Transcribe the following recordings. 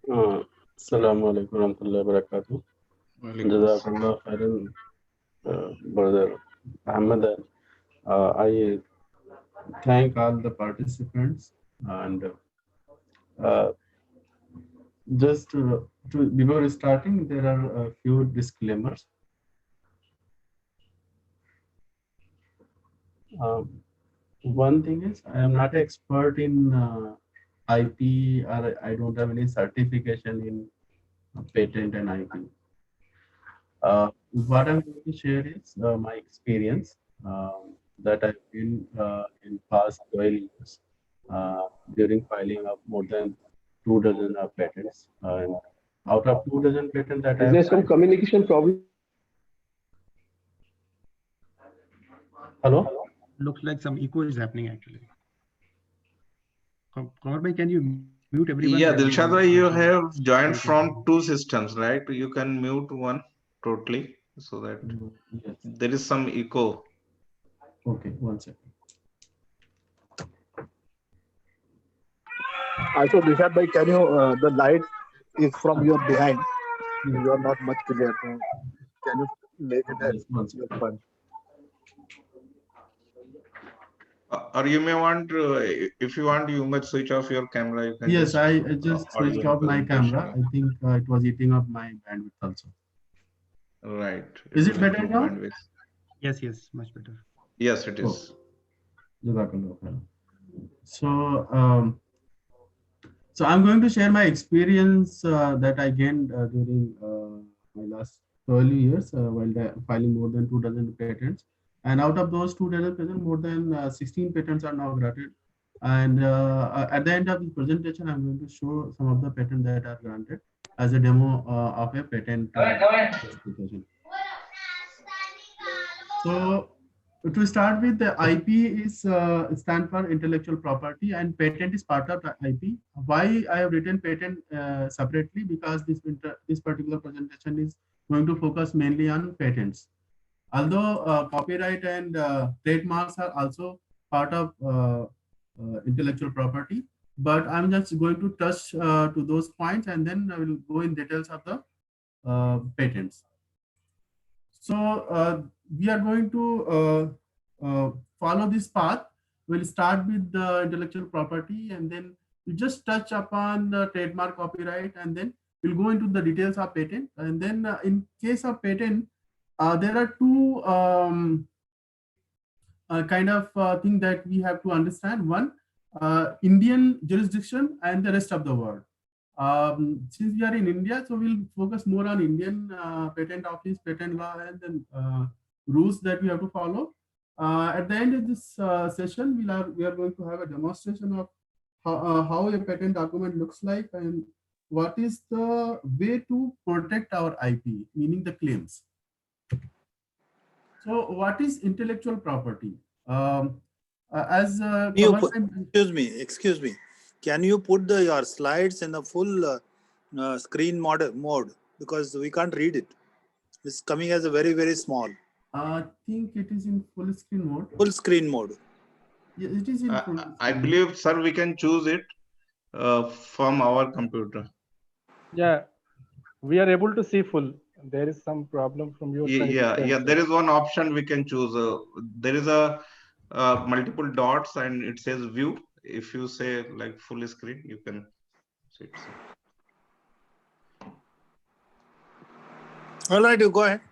Assalamu alaikum warahmatullahi wabarakatuh. Walaikum assalam. Jazakallah khairan, brother Ahmed. I thank all the participants and uh, just before starting, there are a few disclaimers. Um, One thing is, I am not an expert in IP, or I don't have any certification in patent and IP. What I'm going to share is my experience that I've been in past 12 years during filing of more than 2 dozen of patents. And out of 2 dozen patents that I Is have there some filed, communication problem? hello? Looks like some echo is happening actually. Kumar bhai, can you mute everyone? Yeah, Then Dilshad we bhai, you can have joined continue. from two systems, right? You can mute one totally so that Yes. there is some echo. Okay, one second. Also, Dishad bhai, can you, the light is from your behind. You are not much clear. So can you make it at Yes, one your second. front? Or you may want, if you want, you must switch off your camera. You can Yes, just I just audio switched off my camera. representation. I think it was eating up my bandwidth also. Right. Is it will better improve now? bandwidth. Yes, much better. Yes, it Oh, is. Jazakallah khair. So, so I'm going to share my experience that I gained during my last 12 years while filing more than 2 dozen patents. And out of those 2 dozen patents, more than 16 patents are now granted. And at the end of this presentation, I'm going to show some of the patents that are granted as a demo of a patent specification. So to start with, the IP is stand for intellectual property, and patent is part of the IP. Why I have written patent separately? Because this particular presentation is going to focus mainly on patents. Although copyright and trademarks are also part of intellectual property, but I'm just going to touch to those points, and then I will go in details of the patents. So we are going to follow this path. We'll start with the intellectual property, and then we just touch upon the trademark, copyright, and then we'll go into the details of patent. And then in case of patent, there are two kind of thing that we have to understand. One, Indian jurisdiction and the rest of the world. Since we are in India, so we'll focus more on Indian patent office, patent law, and then rules that we have to follow. At the end of this session, we are going to have a demonstration of how a patent document looks like and what is the way to protect our IP, meaning the claims. So, what is intellectual property? As excuse me. Can you put your slides in the full screen mode because we can't read it. It's coming as a very small. I think it is in full screen mode. Full screen mode. Yeah, it is in full I believe, sir, we can choose it from our computer. Yeah, we are able to see full. There is some problem from your side. Yeah. There is one option we can choose. There is a multiple dots and it says view. If you say like full screen, you can see it. All right, you go ahead.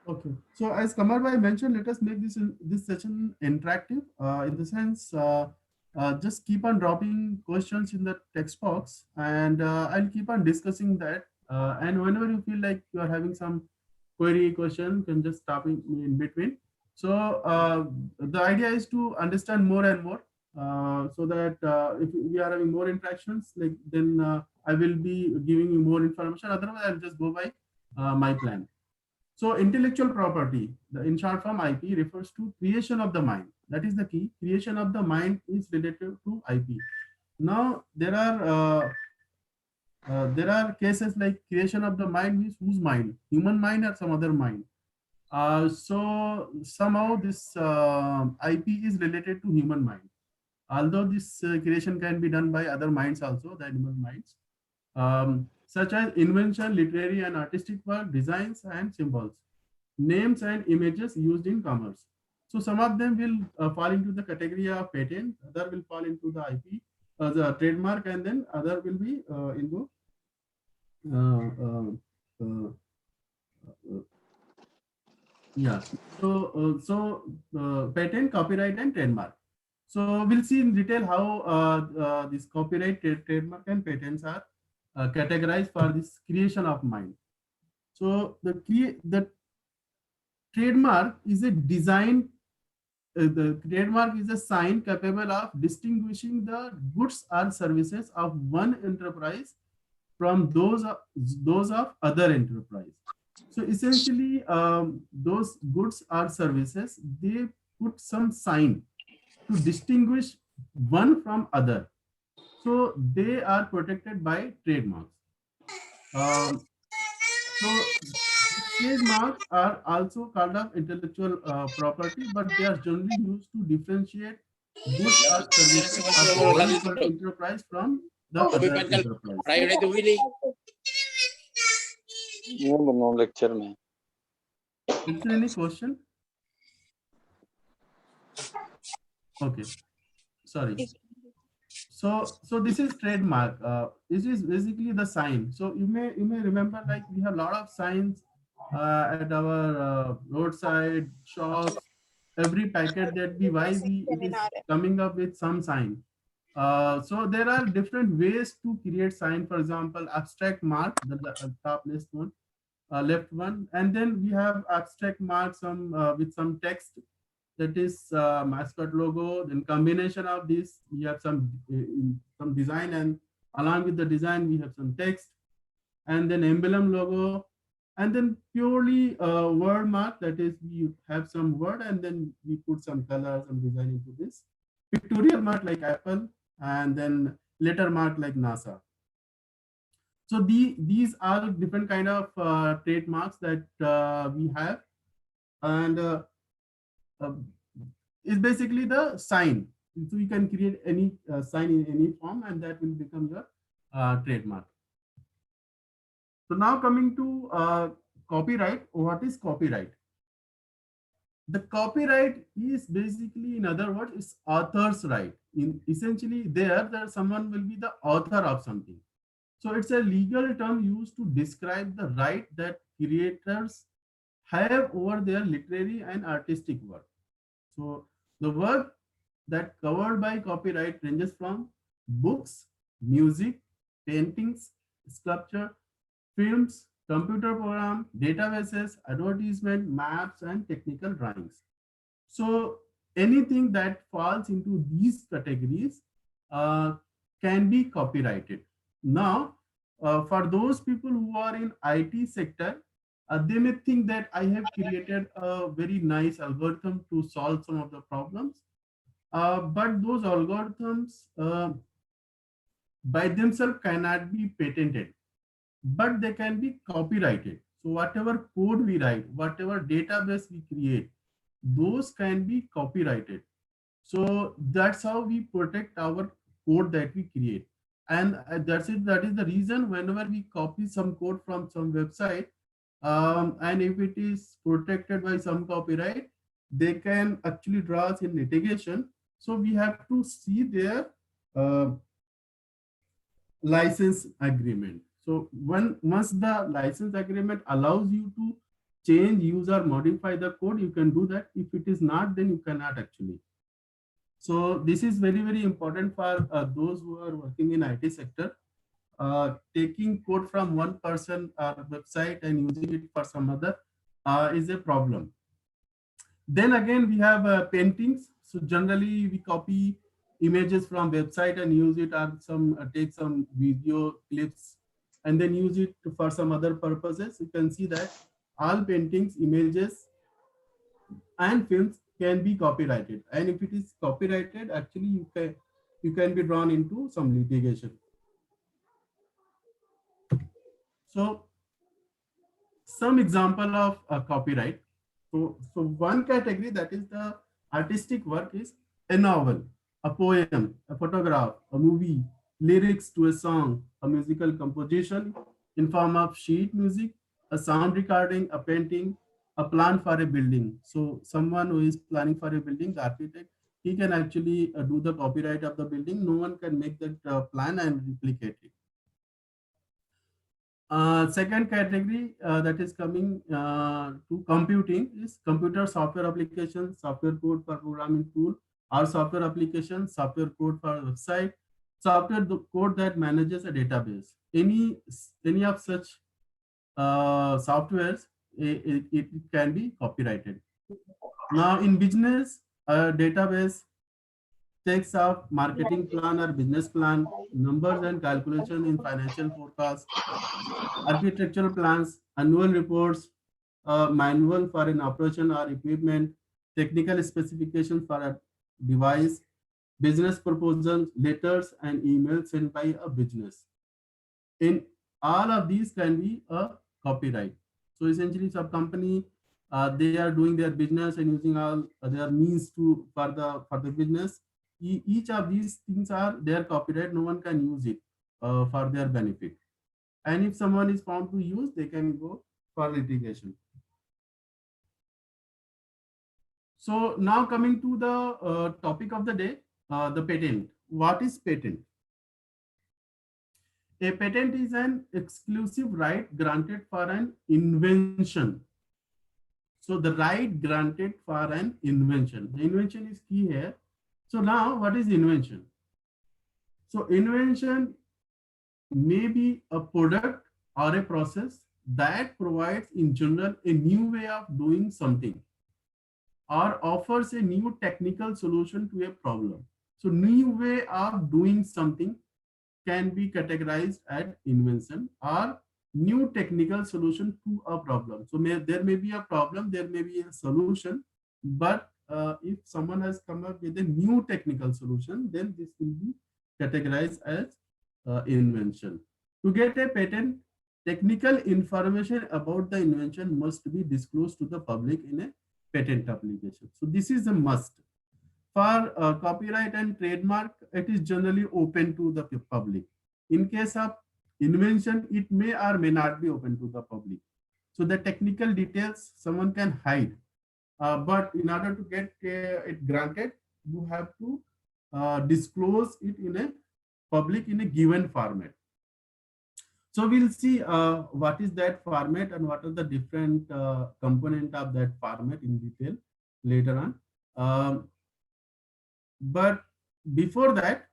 Okay. So as Kamar bhai mentioned, let us make this session interactive. In the sense, just keep on dropping questions in the text box, and I'll keep on discussing that. And whenever you feel like you are having some query question, you can just stop me in between. So the idea is to understand more and more, so that if we are having more interactions, like then I will be giving you more information. Otherwise, I'll just go by my plan. So intellectual property, the in short form IP, refers to creation of the mind. That is the key. Creation of the mind is related to IP. Now there are cases like creation of the mind means whose mind, human mind or some other mind. So somehow this IP is related to human mind. Although this creation can be done by other minds also, the animal minds. such as invention, literary and artistic work, designs and symbols, names and images used in commerce. So some of them will fall into the category of patent, other will fall into the IP, the trademark, and then other will be into yeah. So patent, copyright, and trademark. So we'll see in detail how this copyright, trademark, and patents are categorized for this creation of mind. So the trademark is a design. The trademark is a sign capable of distinguishing the goods or services of one enterprise from those of other enterprise. So essentially, those goods or services, they put some sign to distinguish one from other. So they are protected by trademarks. So trademarks are also called of intellectual property, but they are generally used to differentiate goods or services of one enterprise from the other enterprise. No lecture में. Is there any question? Okay, sorry. So this is trademark. This is basically the sign. So you may remember, like, we have a lot of signs at our roadside shops. Every packet that we buy, it is coming up with some sign. So there are different ways to create sign. For example, abstract mark, the top left one, and then we have abstract marks with some text, that is mascot logo. Then combination of this, we have some design, and along with the design we have some text, and then emblem logo, and then purely word mark, that is we have some word and then we put some colors and design into this. Pictorial mark like Apple, and then letter mark like NASA. So these are different kind of trademarks that we have, and is basically the sign. So you can create any sign in any form, and that will become your trademark. So now coming to copyright. What is copyright? The copyright is basically, in other words, it's author's right. Essentially there someone will be the author of something. So it's a legal term used to describe the right that creators have over their literary and artistic work. So the work that covered by copyright ranges from books, music, paintings, sculpture, films, computer program, databases, advertisement, maps, and technical drawings. So anything that falls into these categories can be copyrighted. Now, for those people who are in IT sector, they may think that I have created a very nice algorithm to solve some of the problems, but those algorithms by themselves cannot be patented, but they can be copyrighted. So whatever code we write, whatever database we create, those can be copyrighted. So that's how we protect our code that we create. And that's it. That is the reason whenever we copy some code from some website, and if it is protected by some copyright, they can actually draw us in litigation. So we have to see their license agreement. So once the license agreement allows you to change, use, or modify the code, you can do that. If it is not, then you cannot actually. So this is very, very important for those who are working in IT sector. Taking code from one person website and using it for some other is a problem. Then again, we have paintings. So generally we copy images from website and use it, or take some video clips and then use it for some other purposes. You can see that all paintings, images, and films can be copyrighted. And if it is copyrighted, actually you can be drawn into some litigation. So some example of copyright. So one category, that is the artistic work, is a novel, a poem, a photograph, a movie, lyrics to a song, a musical composition in form of sheet music, a sound recording, a painting, a plan for a building. So someone who is planning for a building, the architect, he can actually do the copyright of the building. No one can make that plan and replicate it. Second category that is coming to computing is computer software applications, software code for programming tool, or software application, software code for website, software code that manages a database. Any of such softwares, it can be copyrighted. Now in business, a database takes of marketing plan or business plan, numbers and calculation in financial forecast, architectural plans, annual reports, manual for an operation or equipment, technical specifications for a device, business proposals, letters, and emails sent by a business. In all of these can be a copyright. So essentially, some company they are doing their business and using all their means to for the business. Each of these things are their copyright. No one can use it for their benefit. And if someone is found to use, they can go for litigation. So now coming to the topic of the day, the patent. What is patent? A patent is an exclusive right granted for an invention. So the right granted for an invention. The invention is key here. So now what is invention? So invention may be a product or a process that provides in general a new way of doing something or offers a new technical solution to a problem. So new way of doing something can be categorized as invention or new technical solution to a problem. So there may be a problem, there may be a solution, but if someone has come up with a new technical solution, then this will be categorized as invention. To get a patent, technical information about the invention must be disclosed to the public in a patent application. So this is a must. For copyright and trademark, it is generally open to the public. In case of invention, it may or may not be open to the public. So the technical details someone can hide. But in order to get it granted, you have to disclose it in a public in a given format. So we'll see what is that format and what are the different component of that format in detail later on. But before that,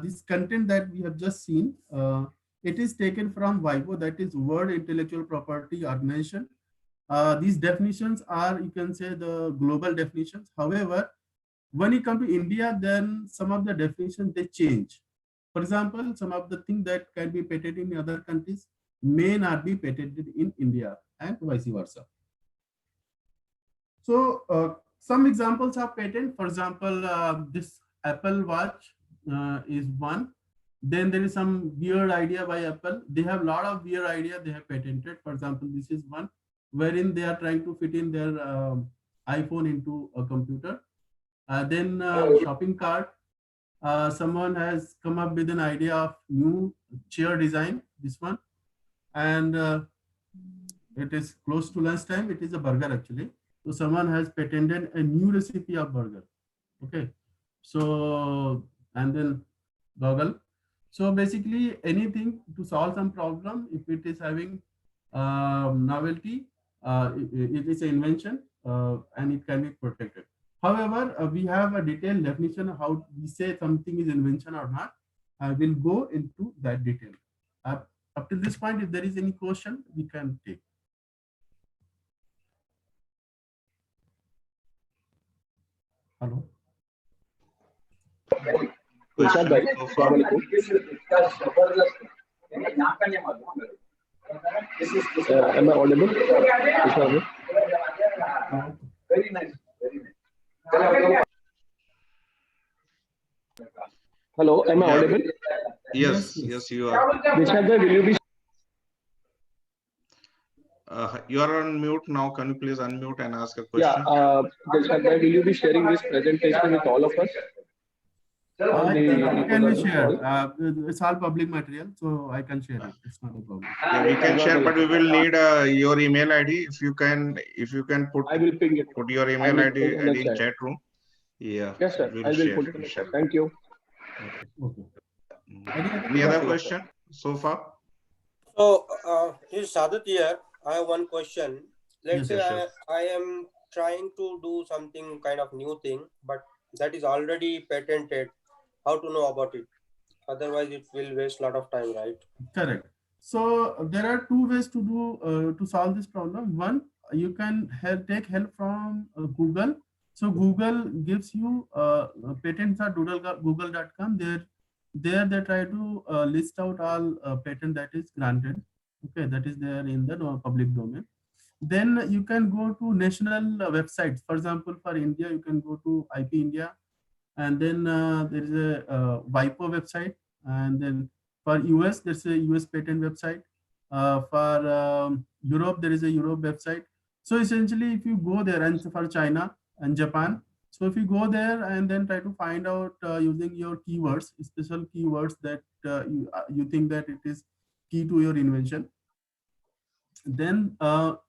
this content that we have just seen, it is taken from WIPO, that is World Intellectual Property Organization. These definitions are, you can say, the global definitions. However, when you come to India, then some of the definitions, they change. For example, some of the things that can be patented in other countries may not be patented in India and vice versa. So some examples of patent, for example, this Apple Watch is one. Then there is some weird idea by Apple. They have a lot of weird idea they have patented. For example, this is one wherein they are trying to fit in their iPhone into a computer. Then shopping cart. Someone has come up with an idea of new chair design, this one. And it is close to lunchtime. It is a burger actually. So someone has patented a new recipe of burger. Okay. So, and then Google. So basically anything to solve some problem, if it is having novelty, it is an invention and it can be protected. However, we have a detailed definition of how we say something is invention or not. I will go into that detail. Up to this point, if there is any question, we can take. Hello. Am I audible? Very nice. Very nice. Hello, am I audible? Yes, yes, you are. Vishal, will you be? You are on mute now. Can you please unmute and ask a question? Yeah, Vishal, will you be sharing this presentation with all of us? I think it can be shared. It's all public material, so I can share it. It's not a problem. Yeah, we can share, but we will need your email ID. If you can put I will ping it. put your I email will ID, put in the in chat. chat room. Yeah, Yes, sir. we'll I will share. put it in the chat. Thank you. Okay. Any other question so far? So, here's Sadat here. I have one question. Let's Yes, say sure. I am trying to do something kind of new thing, but that is already patented. How to know about it? Otherwise, it will waste a lot of time, right? Correct. So there are two ways to do to solve this problem. One, you can take help from Google. So Google gives you patents at google.com. There they try to list out all patent that is granted. Okay, that is there in the public domain. Then you can go to national websites. For example, for India, you can go to IP India, and then there is a WIPO website, and then for US, there's a US patent website. For Europe, there is a Europe website. So essentially, if you go there, and for China and Japan, so if you go there and then try to find out using your keywords, special keywords that you think that it is key to your invention, then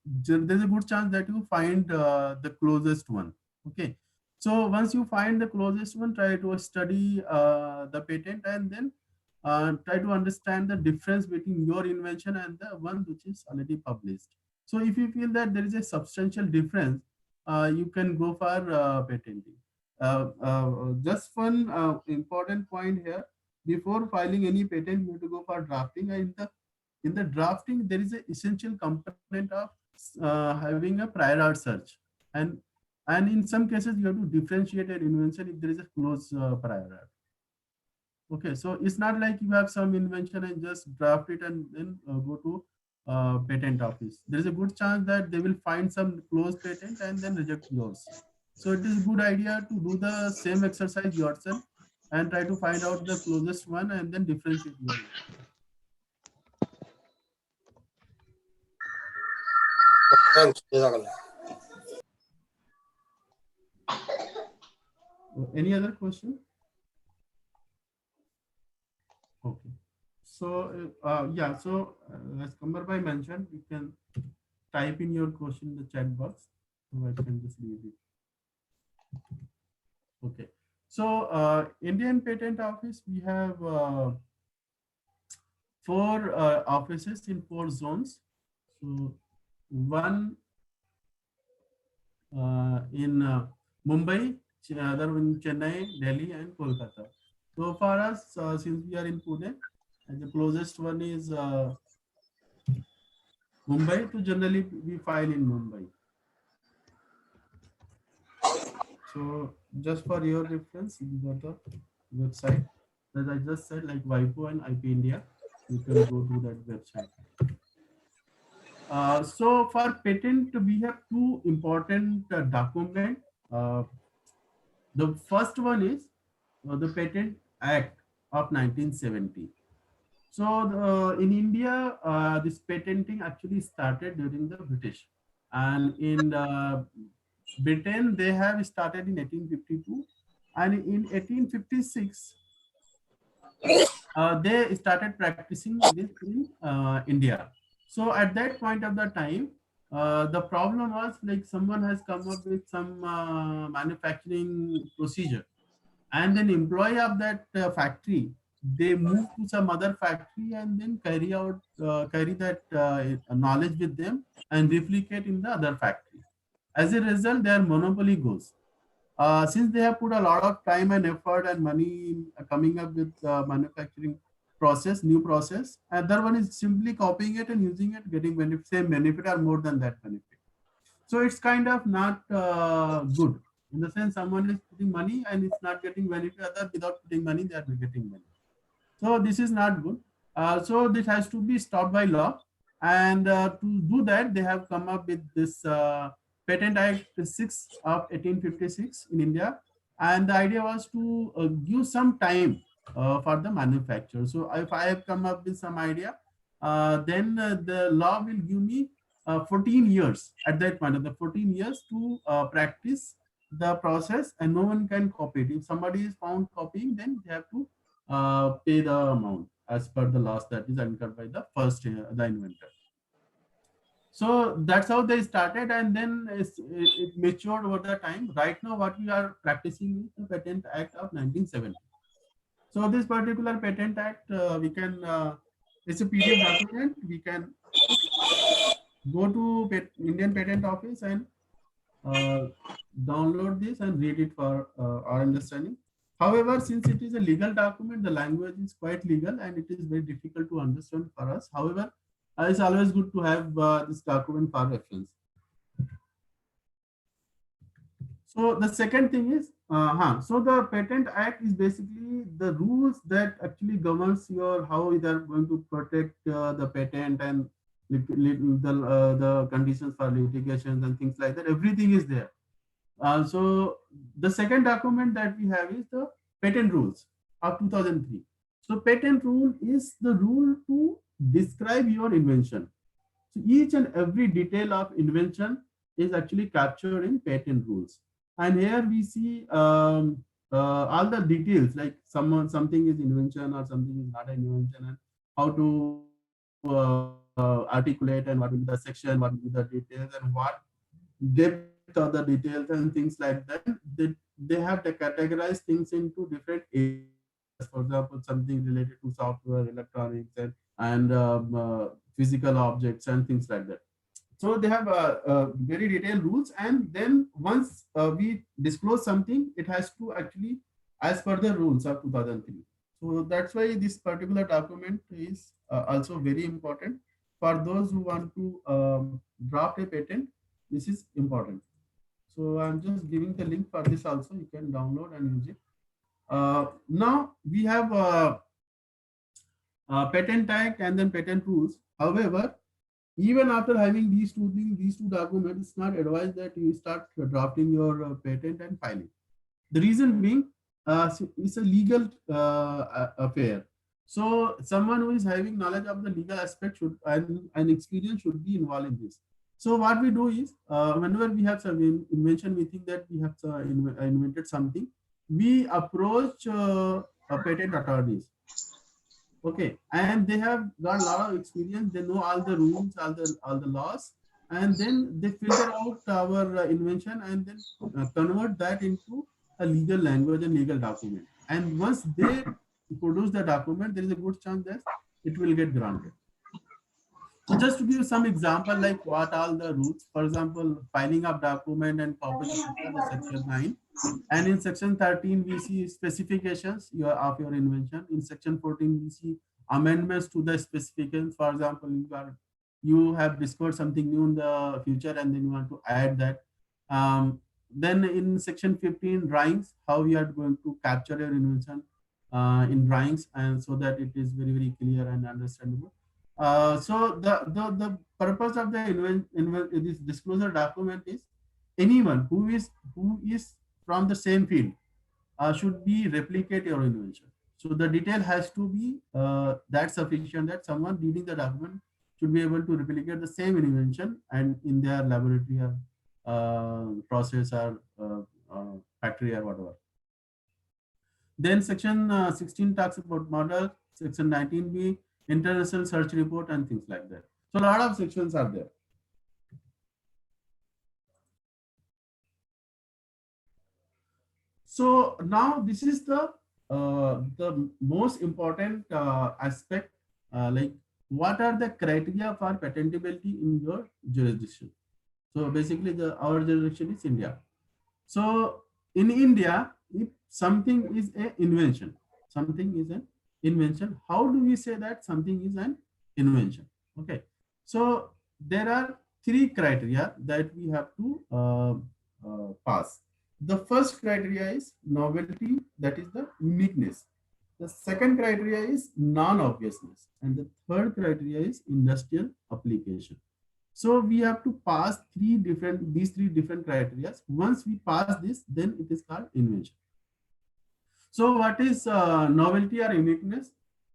there's a good chance that you find the closest one. Okay. So once you find the closest one, try to study the patent, and then try to understand the difference between your invention and the one which is already published. So if you feel that there is a substantial difference, you can go for patenting. Just one important point here: before filing any patent, you have to go for drafting. And in the drafting, there is an essential component of having a prior art search, and in some cases you have to differentiate an invention if there is a close prior art. Okay, so it's not like you have some invention and just draft it and then go to patent office. There is a good chance that they will find some close patent and then reject yours. So it is a good idea to do the same exercise yourself and try to find out the closest one and then differentiate your Thanks. Jazakallah. Any other question? Okay. So yeah, so as Kambar Bhai mentioned, you can type in your question in the chat box. So I can just read it. Okay. So Indian Patent Office, we have 4 offices in 4 zones. So one in Mumbai, other in Chennai, Delhi, and Kolkata. So for us, since we are in Pune, and the closest one is Mumbai, so generally we file in Mumbai. So just for your reference, these are the website that I just said, like WIPO and IP India. You can go to that website. So for patent, we have 2 important documents. The first one is the Patent Act of 1970. So in India, this patenting actually started during the British, and in Britain they have started in 1852, and in 1856 they started practicing this in India. So at that point of the time, the problem was like someone has come up with some manufacturing procedure, and then employee of that factory, they move to some other factory and then carry that knowledge with them and replicate in the other factory. As a result, their monopoly goes. Since they have put a lot of time and effort and money in coming up with manufacturing process, new process, and other one is simply copying it and using it, getting benefit, same benefit or more than that benefit. So it's kind of not good. In the sense, someone is putting money and it's not getting benefit. Other without putting money, they are getting money. So this is not good. So this has to be stopped by law. And to do that, they have come up with this Patent Act 6 of 1856 in India. And the idea was to give some time for the manufacturer. So if I have come up with some idea, then the law will give me 14 years at that point of the 14 years to practice the process and no one can copy it. If somebody is found copying, then they have to pay the amount as per the loss that is incurred by the the inventor. So that's how they started, and then it matured over the time. Right now, what we are practicing is the Patent Act of 1970. So this particular Patent Act, we can, it's a PDF document. We can go to Indian Patent Office and download this and read it for our understanding. However, since it is a legal document, the language is quite legal and it is very difficult to understand for us. However, it's always good to have this document for reference. So the second thing is, so the Patent Act is basically the rules that actually governs your how you are going to protect the patent and the conditions for litigations and things like that. Everything is there. So the second document that we have is the Patent Rules of 2003. So patent rule is the rule to describe your invention. So each and every detail of invention is actually captured in patent rules. And here we see all the details, like something is invention or something is not an invention, and how to articulate, and what will be the section, what will be the details, and what depth of the details and things like that. They have to categorize things into different areas. For example, something related to software, electronics, and physical objects and things like that. So they have very detailed rules, and then once we disclose something, it has to actually as per the rules of 2003. So that's why this particular document is also very important for those who want to draft a patent. This is important. So I'm just giving the link for this also. You can download and use it. Now we have Patent Act and then patent rules. However, even after having these two things, these two documents, it's not advised that you start drafting your patent and filing. The reason being, it's a legal affair. So someone who is having knowledge of the legal aspect should and experience should be involved in this. So what we do is, whenever we have some invention, we think that we have invented something, we approach patent attorneys. Okay, and they have got a lot of experience. They know all the rules, all the laws, and then they filter out our invention and then convert that into a legal language and legal document. And once they produce the document, there is a good chance that it will get granted. So just to give you some example, like what all the rules, for example, filing of document and publication section 9. And in section 13, we see specifications of your invention. In section 14, we see amendments to the specifications. For example, you have discovered something new in the future and then you want to add that. Then in section 15, drawings, how you are going to capture your invention in drawings, and so that it is very, very clear and understandable. So the purpose of the this disclosure document is anyone who is from the same field should be replicate your invention. So the detail has to be that sufficient that someone reading the document should be able to replicate the same invention and in their laboratory or process or factory or whatever. Then section 16 talks about model, section 19b, international search report and things like that. So a lot of sections are there. So now this is the most important aspect, like what are the criteria for patentability in your jurisdiction. So basically our jurisdiction is India. So in India, if something is an invention, something is an invention, how do we say that something is an invention? Okay, so there are 3 criteria that we have to pass. The first criteria is novelty, that is the uniqueness. The second criteria is non-obviousness, and the third criteria is industrial application. So we have to pass these three different criteria. Once we pass this, then it is called invention. So what is novelty or uniqueness?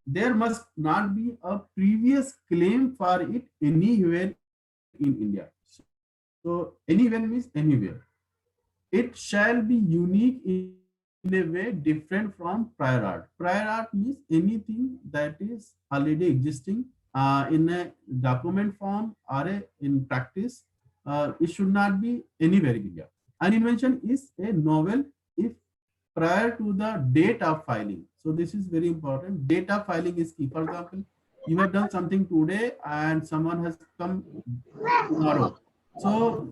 There must not be a previous claim for it anywhere in India. So anywhere means anywhere. it shall be unique in a way different from prior art. Prior art means anything that is already existing in a document form or in practice. It should not be anywhere clear. An invention is a novel if prior to the date of filing. So this is very important. Date of filing is key. For example, you have done something today and someone has come tomorrow. So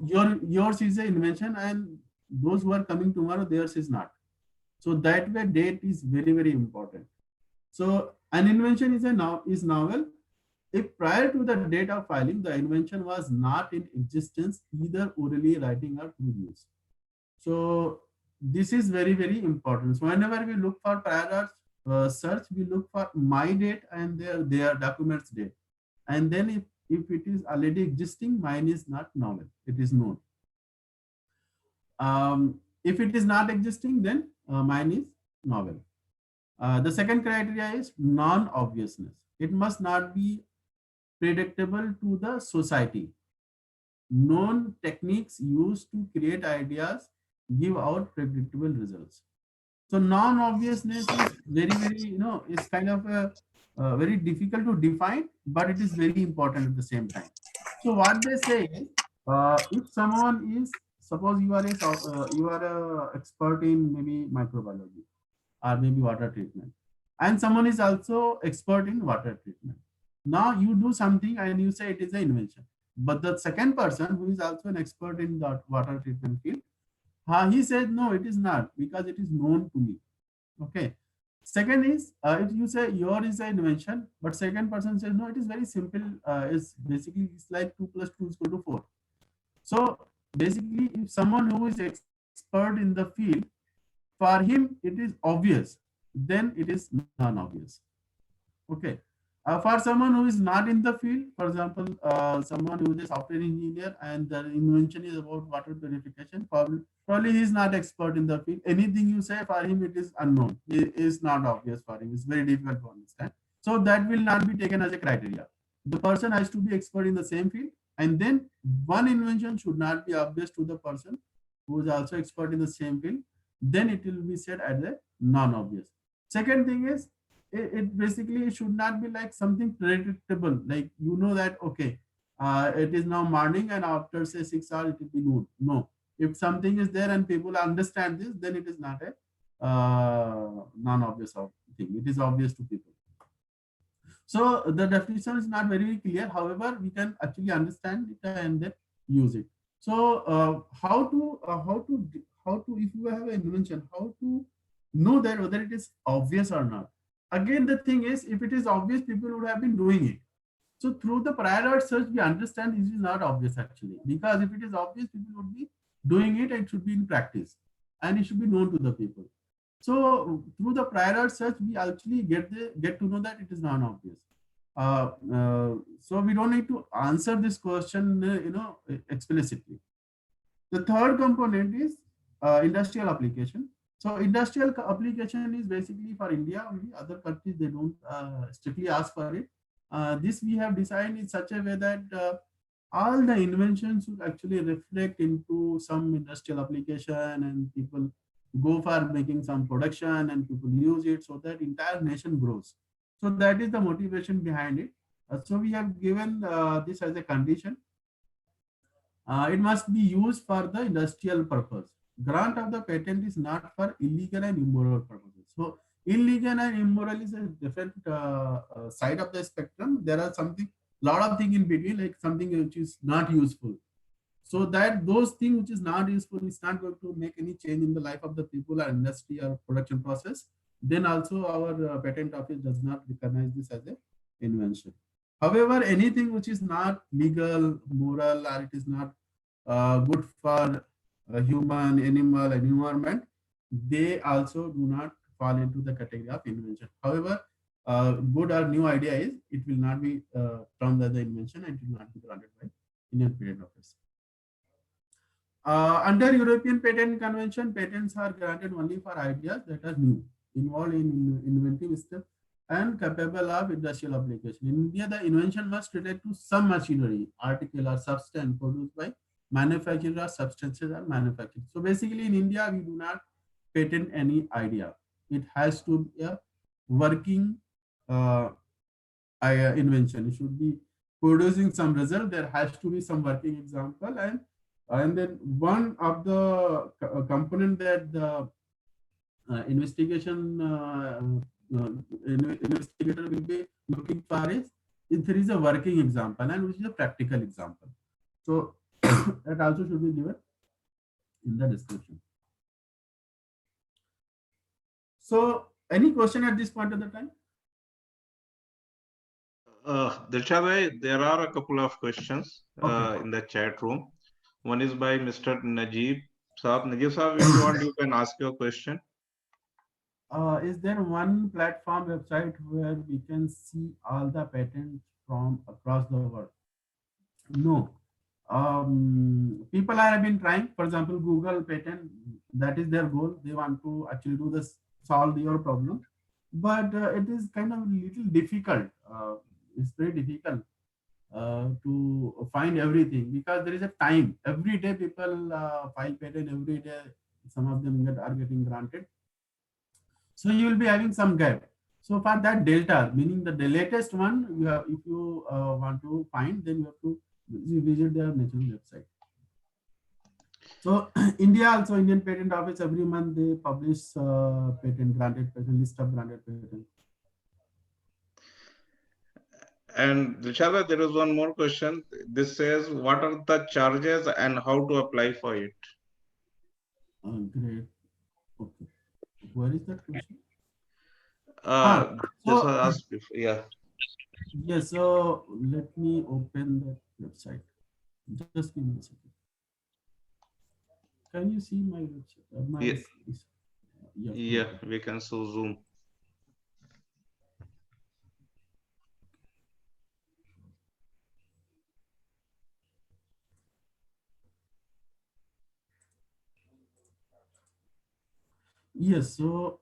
yours is an invention and those who are coming tomorrow, theirs is not. So that way date is very, very important. So an invention is novel if prior to the date of filing, the invention was not in existence, either orally, writing, or through use. So this is very, very important. So whenever we look for prior art search, we look for my date and their documents date. And then if it is already existing, mine is not novel, it is known. If it is not existing, then mine is novel. The second criteria is non-obviousness. It must not be predictable to the society. Known techniques used to create ideas give out predictable results. So non-obviousness is very, very, it's kind of very difficult to define, but it is very important at the same time. So what they say is, if someone is, suppose you are a expert in maybe microbiology or maybe water treatment, and someone is also expert in water treatment. Now you do something and you say it is an invention, but the second person who is also an expert in the water treatment field, he said no, it is not, because it is known to me. Okay. Second is, if you say your is an invention, but second person says no, it is very simple. It's basically it's like 2 + 2 = 4. So basically, if someone who is expert in the field, for him it is obvious, then it is non-obvious. Okay. For someone who is not in the field, for example, someone who is a software engineer and the invention is about water purification, probably he is not expert in the field. Anything you say for him, it is unknown. It is not obvious for him. It's very difficult to understand. So that will not be taken as a criteria. The person has to be expert in the same field, and then one invention should not be obvious to the person who is also expert in the same field. Then it will be said as a non-obvious. Second thing is, it basically should not be like something predictable, like you know that okay, it is now morning and after say 6 hours it will be noon. No, if something is there and people understand this, then it is not a non-obvious thing. It is obvious to people. So the definition is not very clear. However, we can actually understand it and then use it. So how to if you have an invention, how to know that whether it is obvious or not? Again, the thing is, if it is obvious, people would have been doing it. So through the prior art search, we understand this is not obvious actually, because if it is obvious, people would be doing it. It should be in practice, and it should be known to the people. So through the prior art search, we actually get to know that it is non-obvious. So we don't need to answer this question, explicitly. The third component is industrial application. So industrial application is basically for India only. Other countries, they don't strictly ask for it. This we have designed in such a way that all the inventions should actually reflect into some industrial application, and people go for making some production and people use it, so that entire nation grows. So that is the motivation behind it. So we have given this as a condition. It must be used for the industrial purpose. Grant of the patent is not for illegal and immoral purposes. So illegal and immoral is a different side of the spectrum. There are lot of things in between, like something which is not useful. So that those things which is not useful is not going to make any change in the life of the people or industry or production process. Then also our patent office does not recognize this as an invention. However, anything which is not legal, moral, or it is not good for human, animal, and environment, they also do not fall into the category of invention. However, good or new idea is, it will not be termed as the invention and it will not be granted by Indian Patent Office. Under European Patent Convention, patents are granted only for ideas that are new, involved in inventive steps, and capable of industrial application. In India, the invention must relate to some machinery, article, or substance produced by manufacturer substances are manufactured. So basically in India, we do not patent any idea. It has to be a working invention. It should be producing some result. There has to be some working example, and then one of the component that the investigator will be looking for is if there is a working example and which is a practical example. So that also should be given in the description. So any question at this point of the time? Dilshad bhai, there are a couple of questions Okay. in the chat room. One is by Mr. Najib Saab. Najib Saab, if you want, you can ask your question. Is there one platform website where we can see all the patents from across the world? No. People have been trying. For example, Google patent, that is their goal. They want to actually do this, solve your problem, but it is kind of a little difficult. It's very difficult to find everything because there is a time. Every day people file patent. Every day, some of them are getting granted. So you will be having some gap. So for that delta, meaning the latest one, you have, if you want to find, then you have to visit their national website. So India also, Indian Patent Office, every month they publish patent granted patent list of granted patent. And Dilshad bhai, there is one more question. This says, what are the charges and how to apply for it? Great. Okay. Where is that question? This was asked before. Yeah. Yes. So let me open that website. Just give me a second. Can you see my website? Yeah, we can so zoom. Yes. So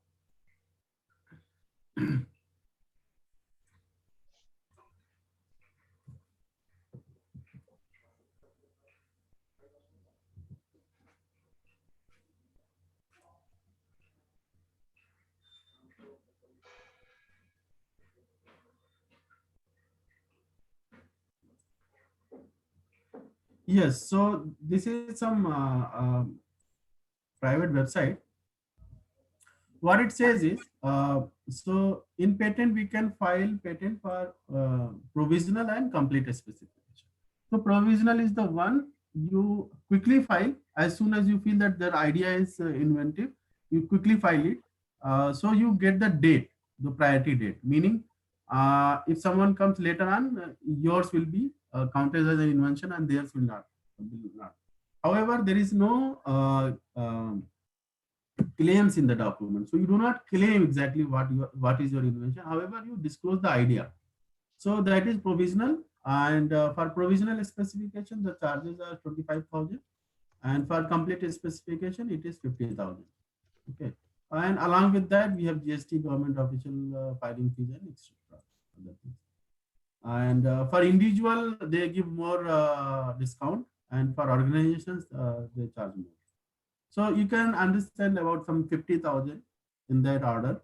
yes, so this is some private website. What it says is, so in patent we can file patent for provisional and complete specification. So provisional is the one you quickly file as soon as you feel that their idea is inventive, you quickly file it. So you get the date, the priority date, meaning if someone comes later on, yours will be counted as an invention and theirs will not. However, there is no claims in the document, so you do not claim exactly what is your invention. However, you disclose the idea. So that is provisional, and for provisional specification, the charges are 25,000, and for complete specification, it is 50,000. Okay, and along with that, we have GST, government official filing fees, and etc. Other things. And for individual, they give more discount, and for organizations, they charge more. So you can understand about some 50,000 in that order,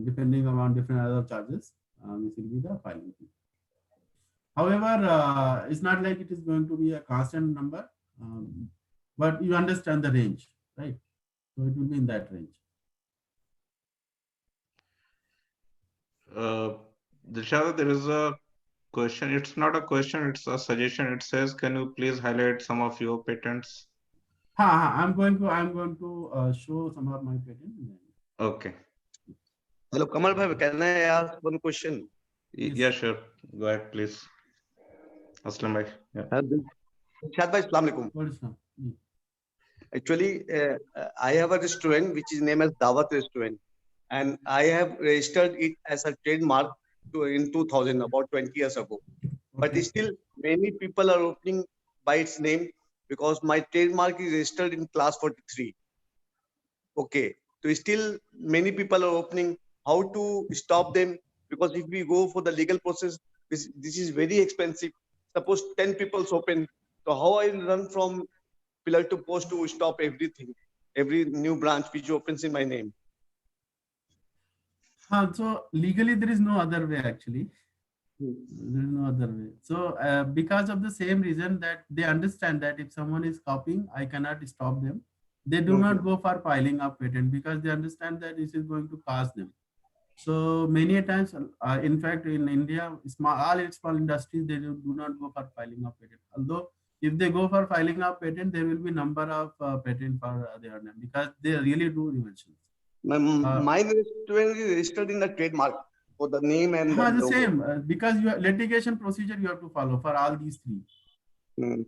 depending on different other charges. This will be the filing fee. However, it's not like it is going to be a constant number, but you understand the range, right? So it will be in that range. Dilshad, there is a question. It's not a question, it's a suggestion. It says, can you please highlight some of your patents? I'm going to show some of my patents. Okay. Hello, Kamal bhai, can I ask one question? Yeah, sure. Go ahead, please. Aslam bhai. Yeah. Dilshad bhai, Assalamu alaikum. What is that? Actually, I have a restaurant which is named as Dawat Restaurant, and I have registered it as a trademark in 2000, about 20 years ago. But still, many people are opening by its name because my trademark is registered in class 43. Okay, so still many people are opening. How to stop them? Because if we go for the legal process, this is very expensive. Suppose 10 people open, So how I run from pillar to post to stop everything, every new branch which opens in my name? So legally there is no other way actually. There is no other way. So because of the same reason that they understand that if someone is copying, I cannot stop them. They do not go for filing a patent because they understand that this is going to cost them. So many a times, in fact, in India, all small industries, they do not go for filing a patent. Although if they go for filing a patent, there will be number of patent for their name because they really do inventions. My restaurant is registered in the trademark for the name and the the logo. same because your litigation procedure you have to follow for all these three.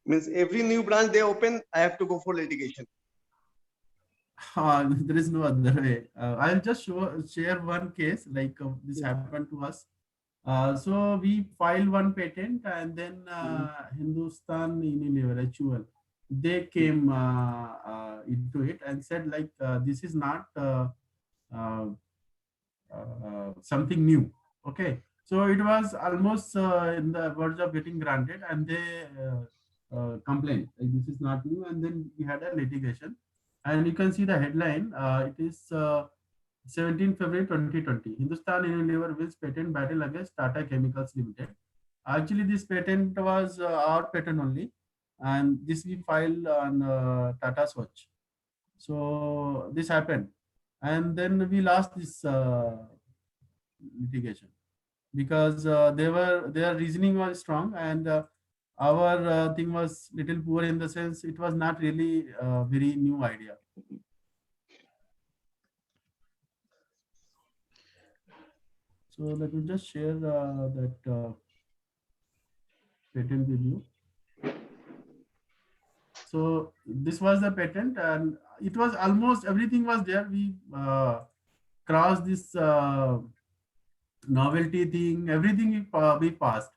Means every new branch they open, I have to go for litigation. There is no other way. I'll just share one case like this happened to us. So we filed one patent and then Hindustan Unilever HUL, they came into it and said like this is not something new. Okay, so it was almost in the verge of getting granted and they complained like this is not new, and then we had a litigation. And you can see the headline. It is 17 February 2020. Hindustan Unilever wins patent battle against Tata Chemicals Limited. Actually, this patent was our patent only, and this we filed on Tata's watch. So this happened, and then we lost this litigation because their reasoning was strong and our thing was little poor in the sense it was not really a very new idea. So let me just share that patent with you. So this was the patent and it was almost everything was there. We crossed this novelty thing, everything we passed.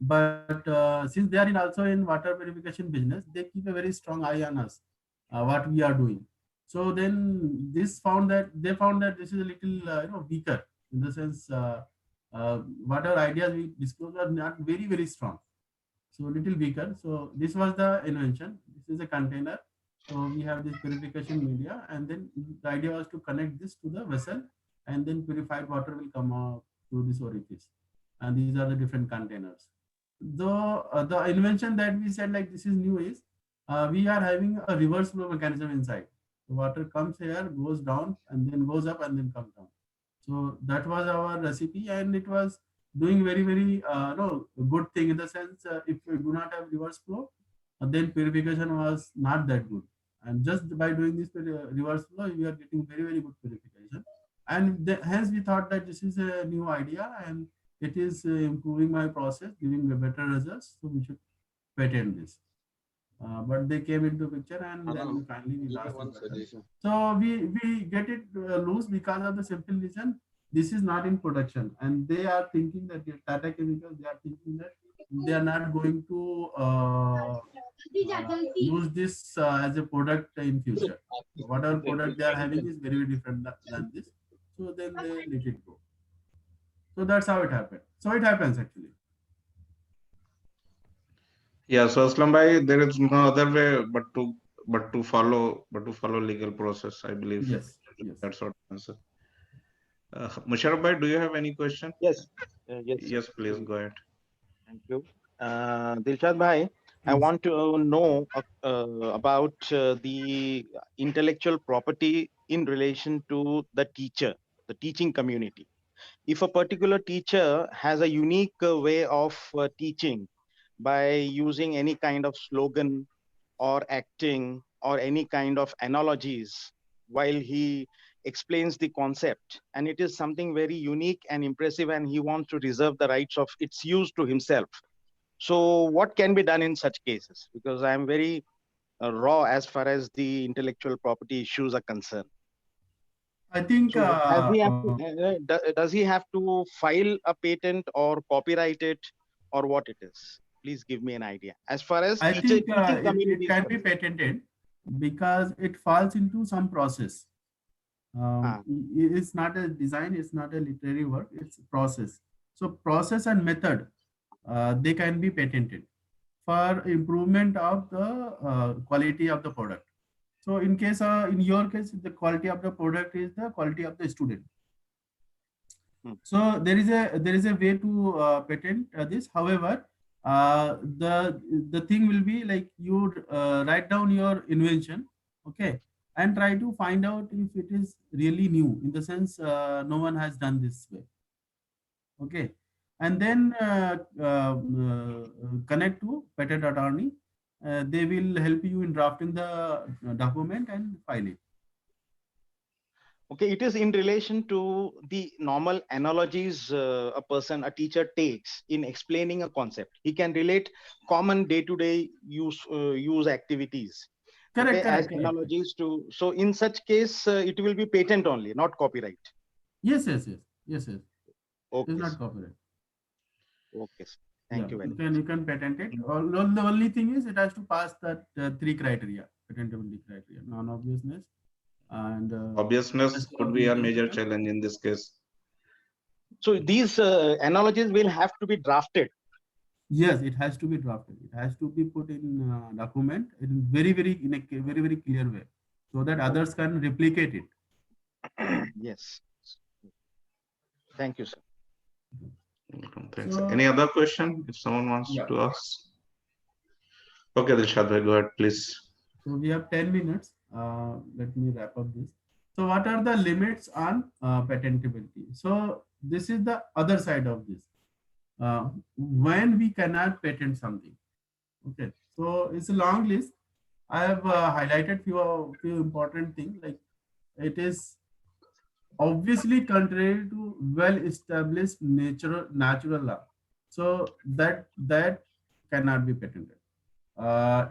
But since they are also in water purification business, they keep a very strong eye on us, what we are doing. So then they found that this is a little weaker in the sense whatever ideas we disclosed are not very, very strong. So a little weaker. So this was the invention. This is a container. So we have this purification media, and then the idea was to connect this to the vessel, and then purified water will come out through this orifice. And these are the different containers. The invention that we said like this is new is we are having a reverse flow mechanism inside. The water comes here, goes down, and then goes up and then comes down. So that was our recipe, and it was doing very, very good thing in the sense if we do not have reverse flow, then purification was not that good. And just by doing this reverse flow, we are getting very, very good purification. And hence we thought that this is a new idea and it is improving my process, giving better results. So we should patent this. But they came into picture and then finally we lost it. So we get it loose because of the simple reason this is not in production, and they are thinking that Tata Chemicals, they are thinking that they are not going to use this as a product in future. Whatever product they are having is very, very different than this. So then they let it go. So that's how it happened. So it happens actually. Yeah, so Aslam bhai, there is no other way but to follow legal process, I believe. Yes. That's what answer. Musharraf bhai, do you have any question? Yes. Yes, please go ahead. Thank you. Dilshad bhai, I want to know about the intellectual property in relation to the teacher, the teaching community. If a particular teacher has a unique way of teaching by using any kind of slogan or acting or any kind of analogies while he explains the concept, and it is something very unique and impressive, and he wants to reserve the rights of its use to himself. So what can be done in such cases? Because I am very raw as far as the intellectual property issues are concerned. I think so does he have to file a patent or copyright it, or what it is? Please give me an idea. As far as I think it can be patented because it falls into some process. It's not a design, it's not a literary work, it's a process. So process and method, they can be patented. for improvement of the quality of the product. So in case, in your case, the quality of the product is the quality of the student. So there is a way to patent this. However, the thing will be like you write down your invention, okay, and try to find out if it is really new, in the sense no one has done this way, okay, and then connect to patent attorney. They will help you in drafting the document and file it. Okay, it is in relation to the normal analogies a teacher takes in explaining a concept. He can relate common day-to-day use activities. Correct, Okay, correct, as correct. analogies to. So in such case, it will be patent only, not copyright. Yes. It's Okay, not sir. copyright. Okay, sir. Thank you very much. You can patent it. The only thing is it has to pass that 3 criteria, patentability criteria: non-obviousness, and Obviousness could be a major challenge in this case. So these analogies will have to be drafted. Yes, it has to be drafted. It has to be put in document in very clear way, so that others can replicate it. Yes. Thank you, sir. Welcome. Thanks. So- Any other question if someone wants Yeah. to ask? Okay, Dilshad bhai, go ahead, please. So we have 10 minutes. Let me wrap up this. So what are the limits on patentability? So this is the other side of this. When we cannot patent something. Okay, so it's a long list. I have highlighted few important things, like it is obviously contrary to well-established natural law. So that cannot be patented.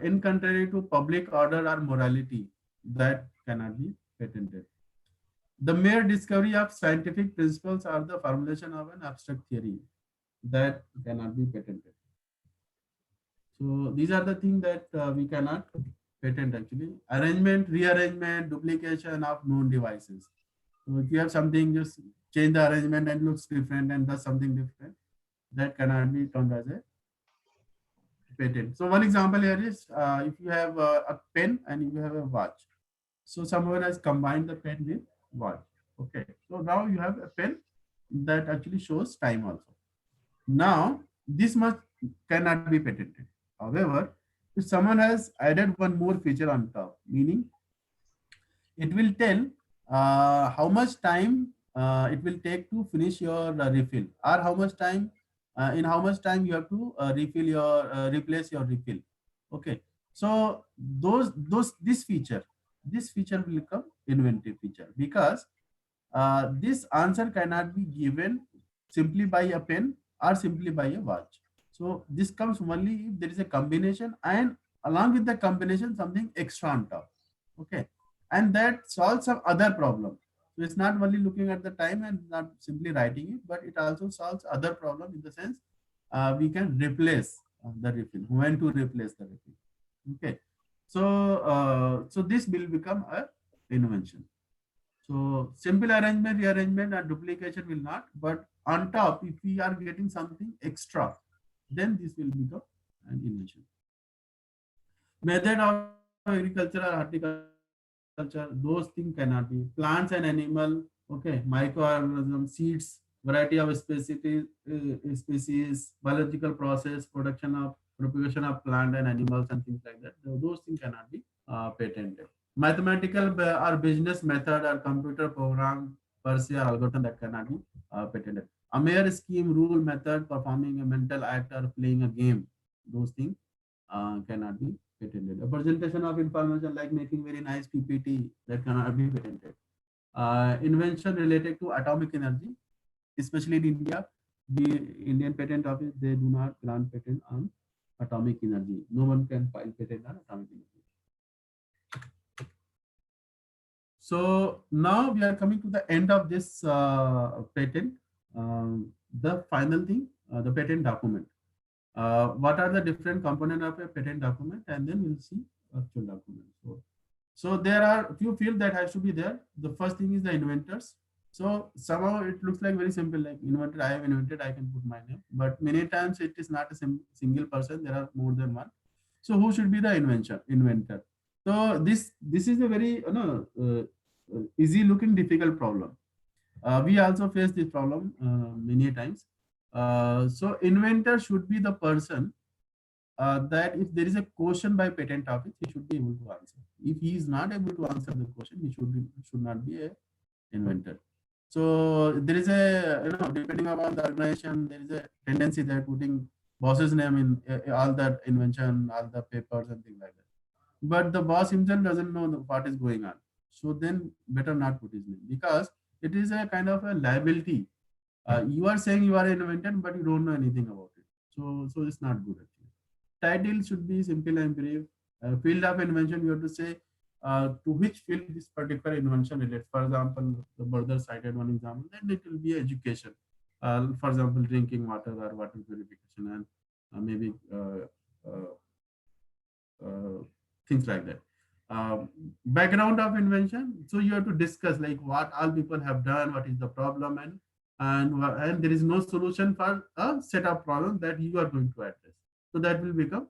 In contrary to public order or morality, that cannot be patented. The mere discovery of scientific principles or the formulation of an abstract theory, that cannot be patented. So these are the things that we cannot patent actually. Arrangement, rearrangement, duplication of known devices. So if you have something, just change the arrangement and looks different and does something different, that cannot be termed as a patent. So one example here is if you have a pen and you have a watch. So someone has combined the pen with watch. Okay. So now you have a pen that actually shows time also. Now this much cannot be patented. However, if someone has added one more feature on top, meaning it will tell how much time it will take to finish your refill, or how much time in how much time you have to refill your replace your refill. Okay, so this feature will become inventive feature, because this answer cannot be given simply by a pen or simply by a watch. So this comes only if there is a combination, and along with the combination something extra on top. Okay, and that solves some other problem. So it's not only looking at the time and not simply writing it, but it also solves other problem, in the sense we can replace the refill, when to replace the refill. Okay, so so this will become a invention. So simple arrangement, rearrangement, and duplication will not, but on top, if we are getting something extra, then this will become an invention. Method of agriculture or horticulture, those things cannot be. Plants and animal, okay, microorganisms, seeds, variety of species, biological process, propagation of plant and animals and things like that. Those things cannot be patented. Mathematical or business method or computer program per se or algorithm, that cannot be patented. A mere scheme, rule, method, performing a mental act or playing a game, those things cannot be patented. A presentation of information like making very nice PPT, that cannot be patented. Invention related to atomic energy, especially in India, the Indian Patent Office, they do not grant patent on atomic energy. No one can file patent on atomic energy. So now we are coming to the end of this patent. The final thing, the patent document. What are the different components of a patent document, and then we'll see actual document. So there are a few fields that has to be there. The first thing is the inventors. So somehow it looks like very simple, like invented, I have invented, I can put my name. But many times it is not a single person, there are more than one. So who should be the inventor? So this is a very easy looking difficult problem. We also face this problem many times. So inventor should be the person that if there is a question by patent office, he should be able to answer. If he is not able to answer the question, he should not be a inventor. So there is a, depending upon the organization, there is a tendency that putting boss's name in all that invention, all the papers and things like that. But the boss himself doesn't know what is going on. So then better not put his name, because it is a kind of a liability. You are saying you are an inventor, but you don't know anything about it. So it's not good actually. Title should be simple and brief. Field of invention, you have to say to which field this particular invention relates. For example, the brother cited one example, then it will be education. For example, drinking water or water purification, and maybe things like that. Background of invention. So you have to discuss like what all people have done, what is the problem, and there is no solution for a set of problems that you are going to address. So that will become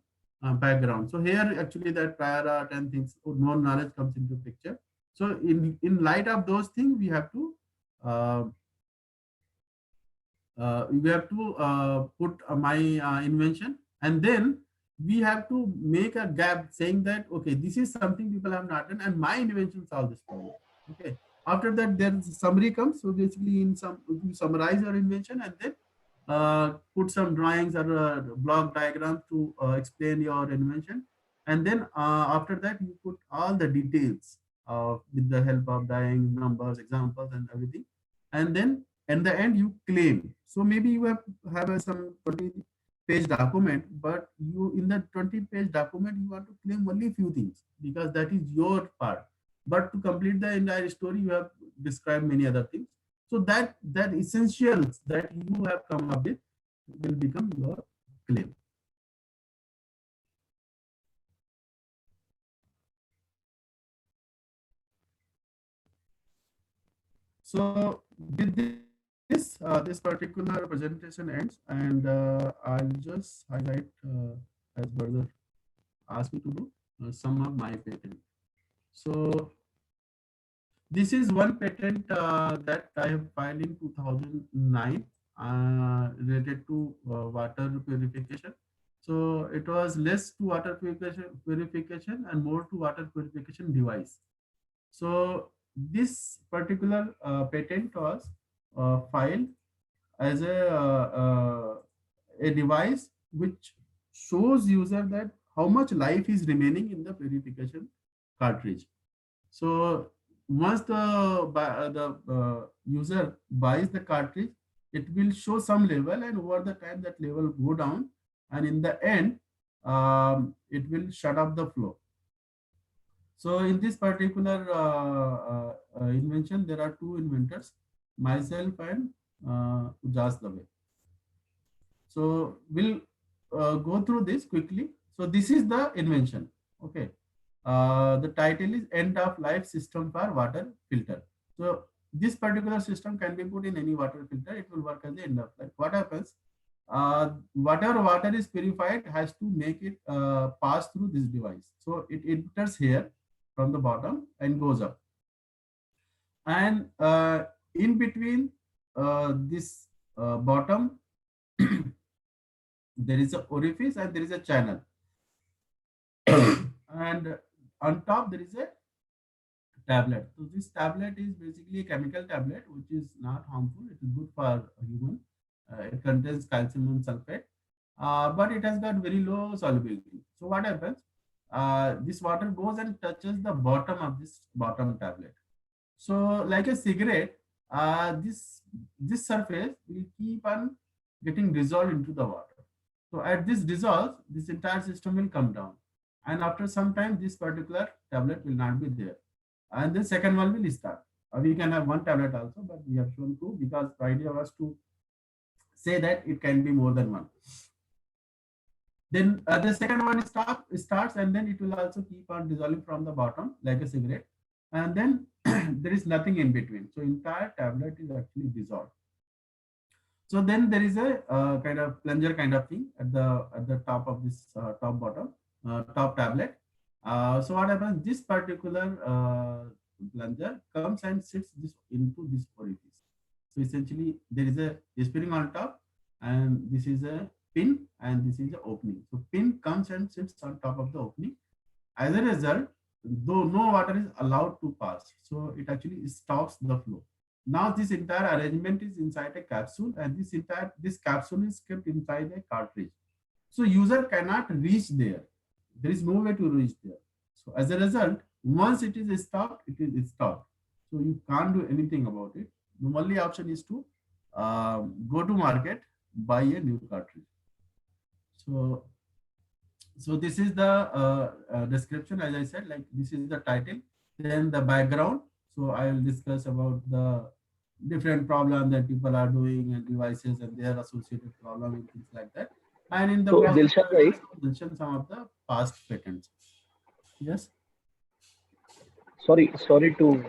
background. So here actually that prior art and things, known knowledge comes into picture. So in light of those things, we have to put my invention, and then we have to make a gap saying that, okay, this is something people have not done and my invention solves this problem. Okay. After that, there's summary comes. So basically you summarize your invention and then put some drawings or block diagrams to explain your invention. And then after that, you put all the details with the help of drawings, numbers, examples, and everything. And then in the end, you claim. So maybe you have some 20-page document, but you in the 20-page document, you want to claim only few things because that is your part. But to complete the entire story, you have described many other things. So that essentials that you have come up with will become your claim. So with this particular presentation ends, and I'll just highlight as brother asked me to do some of my patent. So this is one patent that I have filed in 2009 related to water purification. So it was less to water purification and more to water purification device. So this particular patent was filed as a device which shows user that how much life is remaining in the purification cartridge. So once the user buys the cartridge, it will show some level, and over the time that level go down, and in the end, it will shut off the flow. So in this particular invention, there are two inventors, myself and Ujaz Dave. So we'll go through this quickly. So this is the invention. Okay. The title is End of Life System for Water Filter. So this particular system can be put in any water filter. It will work as the end of life. What happens? Whatever water is purified has to make it pass through this device. So it enters here from the bottom and goes up. And in between this bottom, there is an orifice and there is a channel. And on top, there is a tablet. So this tablet is basically a chemical tablet, which is not harmful. It is good for a human. It contains calcium sulfate, but it has got very low solubility. So what happens? This water goes and touches the bottom of this bottom tablet. So like a cigarette, this surface will keep on getting dissolved into the water. So at this dissolve, this entire system will come down. And after some time, this particular tablet will not be there. And the second one will start. We can have one tablet also, but we have shown two because the idea was to say that it can be more than one. Then the second one starts, and then it will also keep on dissolving from the bottom like a cigarette. And then there is nothing in between. So entire tablet is actually dissolved. So then there is a kind of plunger kind of thing at the top of this top tablet. So what happens? This particular plunger comes and sits this into this orifice. So essentially there is a spring on top, and this is a pin, and this is the opening. So pin comes and sits on top of the opening. As a result, though no water is allowed to pass, so it actually stops the flow. Now this entire arrangement is inside a capsule, and this capsule is kept inside a cartridge. So user cannot reach there. There is no way to reach there. So as a result, once it is stopped, it is stopped. So you can't do anything about it. The only option is to go to market, buy a new cartridge. So this is the description. As I said, like this is the title, then the background. So I will discuss about the different problems that people are doing and devices and their associated problem and things like that. And in the So, process, Dilshad I will bhai, also mention some of the past patents. Yes. sorry to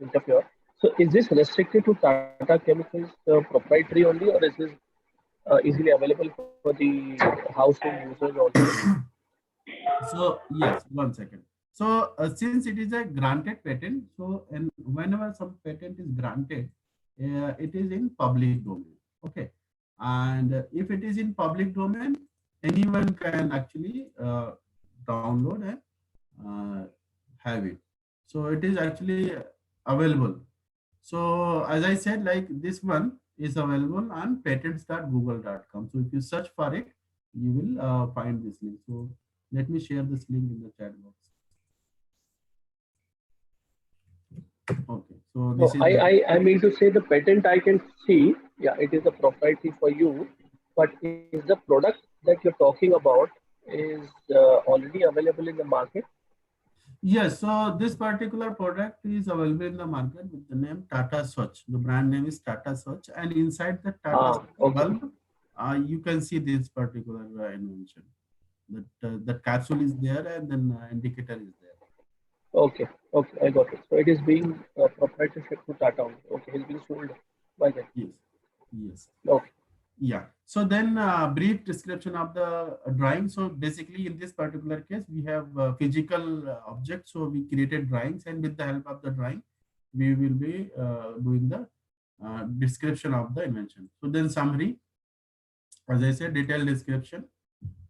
interfere. So is this restricted to Tata Chemicals proprietary only, or is this easily available for the household users also? So yes, 1 second. So since it is a granted patent, so and whenever some patent is granted, it is in public domain. Okay, and if it is in public domain, anyone can actually download and have it. So it is actually available. So as I said, like this one is available on patents.google.com. So if you search for it, you will find this link. So let me share this link in the chat box. Okay, so this is I mean to say the patent I can see, yeah, it is a proprietary for you, but is the product that you're talking about is already available in the market? yes. So this particular product is available in the market with the name Tata Swatch. The brand name is Tata Swatch, and inside the Tata Swatch Okay. bulb, you can see this particular invention. That the capsule is there, and then indicator is there. Okay, I got it. So it is being proprietorship to Tata only. Okay, it's being sold by them. Yes, yes. Okay. Yeah. So then brief description of the drawing. So basically in this particular case, we have physical objects. So we created drawings, and with the help of the drawing, we will be doing the description of the invention. So then summary, as I said, detailed description.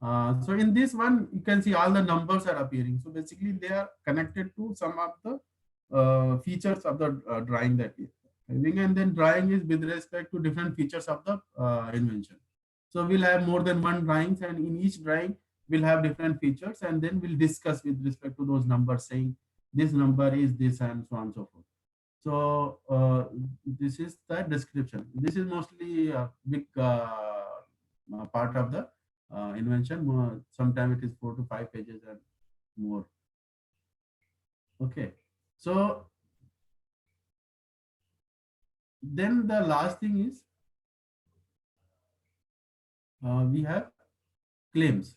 So in this one, you can see all the numbers are appearing. So basically they are connected to some of the features of the drawing that we are having, and then drawing is with respect to different features of the invention. So we'll have more than one drawings, and in each drawing we'll have different features, and then we'll discuss with respect to those numbers, saying this number is this and so on and so forth. So this is the description. This is mostly a big part of the invention. Sometimes it is 4 to 5 pages and more. Okay, so then the last thing is we have claims.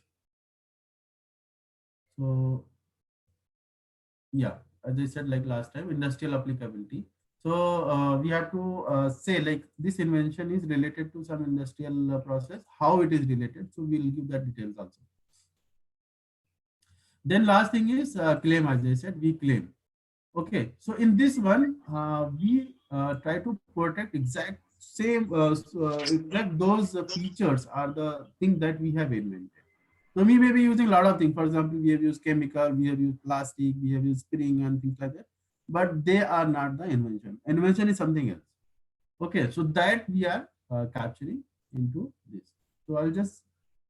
So yeah, as I said, like last time, industrial applicability. So we have to say like this invention is related to some industrial process, how it is related. So we'll give that details also. Then last thing is claim. As I said, we claim. Okay, so in this one, we try to protect exact those features are the thing that we have invented. So we may be using a lot of things. For example, we have used chemical, we have used plastic, we have used spring and things like that, but they are not the invention. Invention is something else. Okay, so that we are capturing into this. So I'll just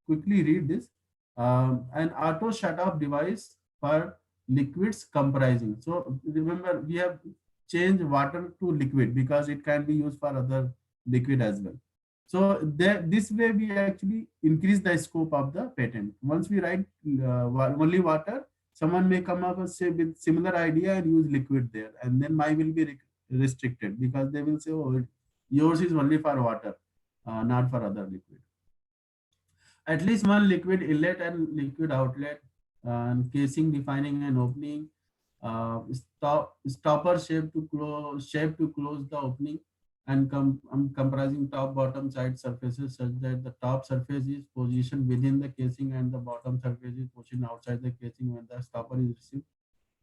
quickly read this. An auto shut off device for liquids comprising. So remember, we have changed water to liquid because it can be used for other liquid as well. So this way we actually increase the scope of the patent. Once we write only water, someone may come up with similar idea and use liquid there, and then mine will be restricted because they will say, oh, yours is only for water, not for other liquid. At least one liquid inlet and liquid outlet, casing defining and opening, stopper shape to close the opening, and comprising top bottom side surfaces such that the top surface is positioned within the casing and the bottom surface is positioned outside the casing when the stopper is received.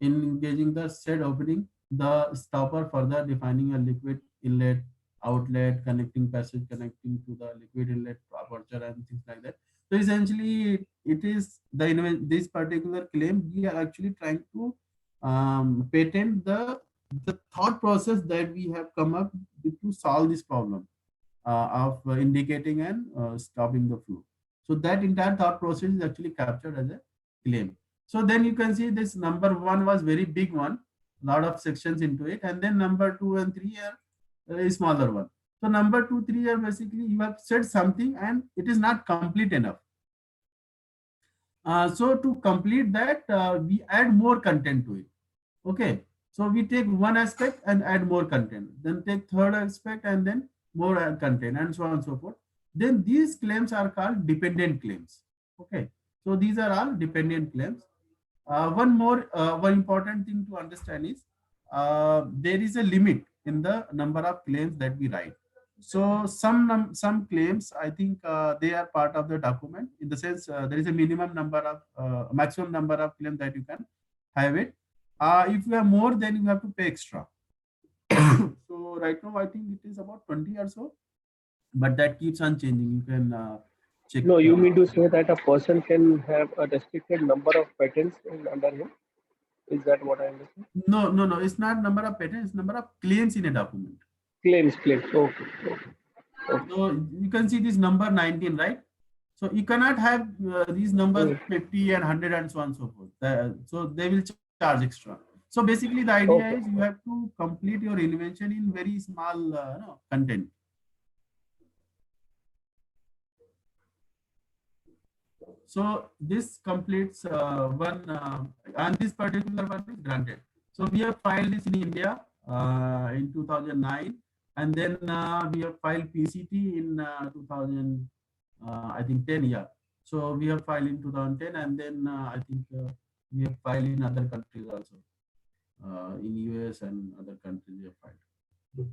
In engaging the said opening, the stopper further defining a liquid inlet, outlet, connecting passage connecting to the liquid inlet aperture and things like that. So essentially, it is this particular claim we are actually trying to patent the thought process that we have come up with to solve this problem of indicating and stopping the flow. So that entire thought process is actually captured as a claim. So then you can see this number 1 was very big one, lot of sections into it, and then number 2 and 3 are a smaller one. So number 2, 3 are basically you have said something and it is not complete enough. So to complete that, we add more content to it. Okay, so we take one aspect and add more content, then take third aspect and then more content, and so on and so forth. Then these claims are called dependent claims. Okay, so these are all dependent claims. One important thing to understand is there is a limit in the number of claims that we write. So some claims, I think they are part of the document, in the sense there is a minimum number of maximum number of claims that you can have it. If you have more, then you have to pay extra. So right now I think it is about 20 or so, but that keeps on changing. You can check. No, you mean to say that a person can have a restricted number of patents under him? Is that what I understand? No. It's not number of patents, it's number of claims in a document. Claims. Okay. So you can see this number 19, right? So you cannot have these numbers 50 and 100 and so on and so forth. So they will charge extra. So basically the idea is you have to complete your invention in very small content. So this completes one, and this particular one is granted. So we have filed this in India in 2009, and then we have filed PCT in 2000, I think 10 years. So we have filed in 2010, and then I think we have filed in other countries also. In US and other countries we have filed.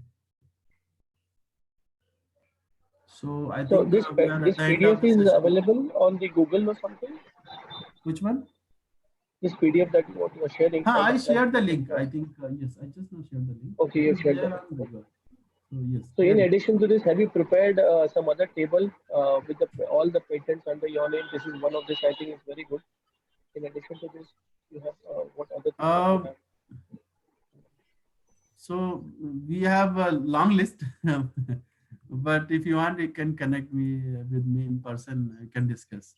So I think this PDF is available on the Google or something? Which one? This PDF that what you are sharing. I shared the link. I think yes, I just now shared the link. Okay, you shared the link. So yes. So in addition to this, have you prepared some other table with all the patents under your name? This is one of this. I think is very good. In addition to this, you have what other things you have? So we have a long list, but if you want, you can connect with me in person. I can discuss.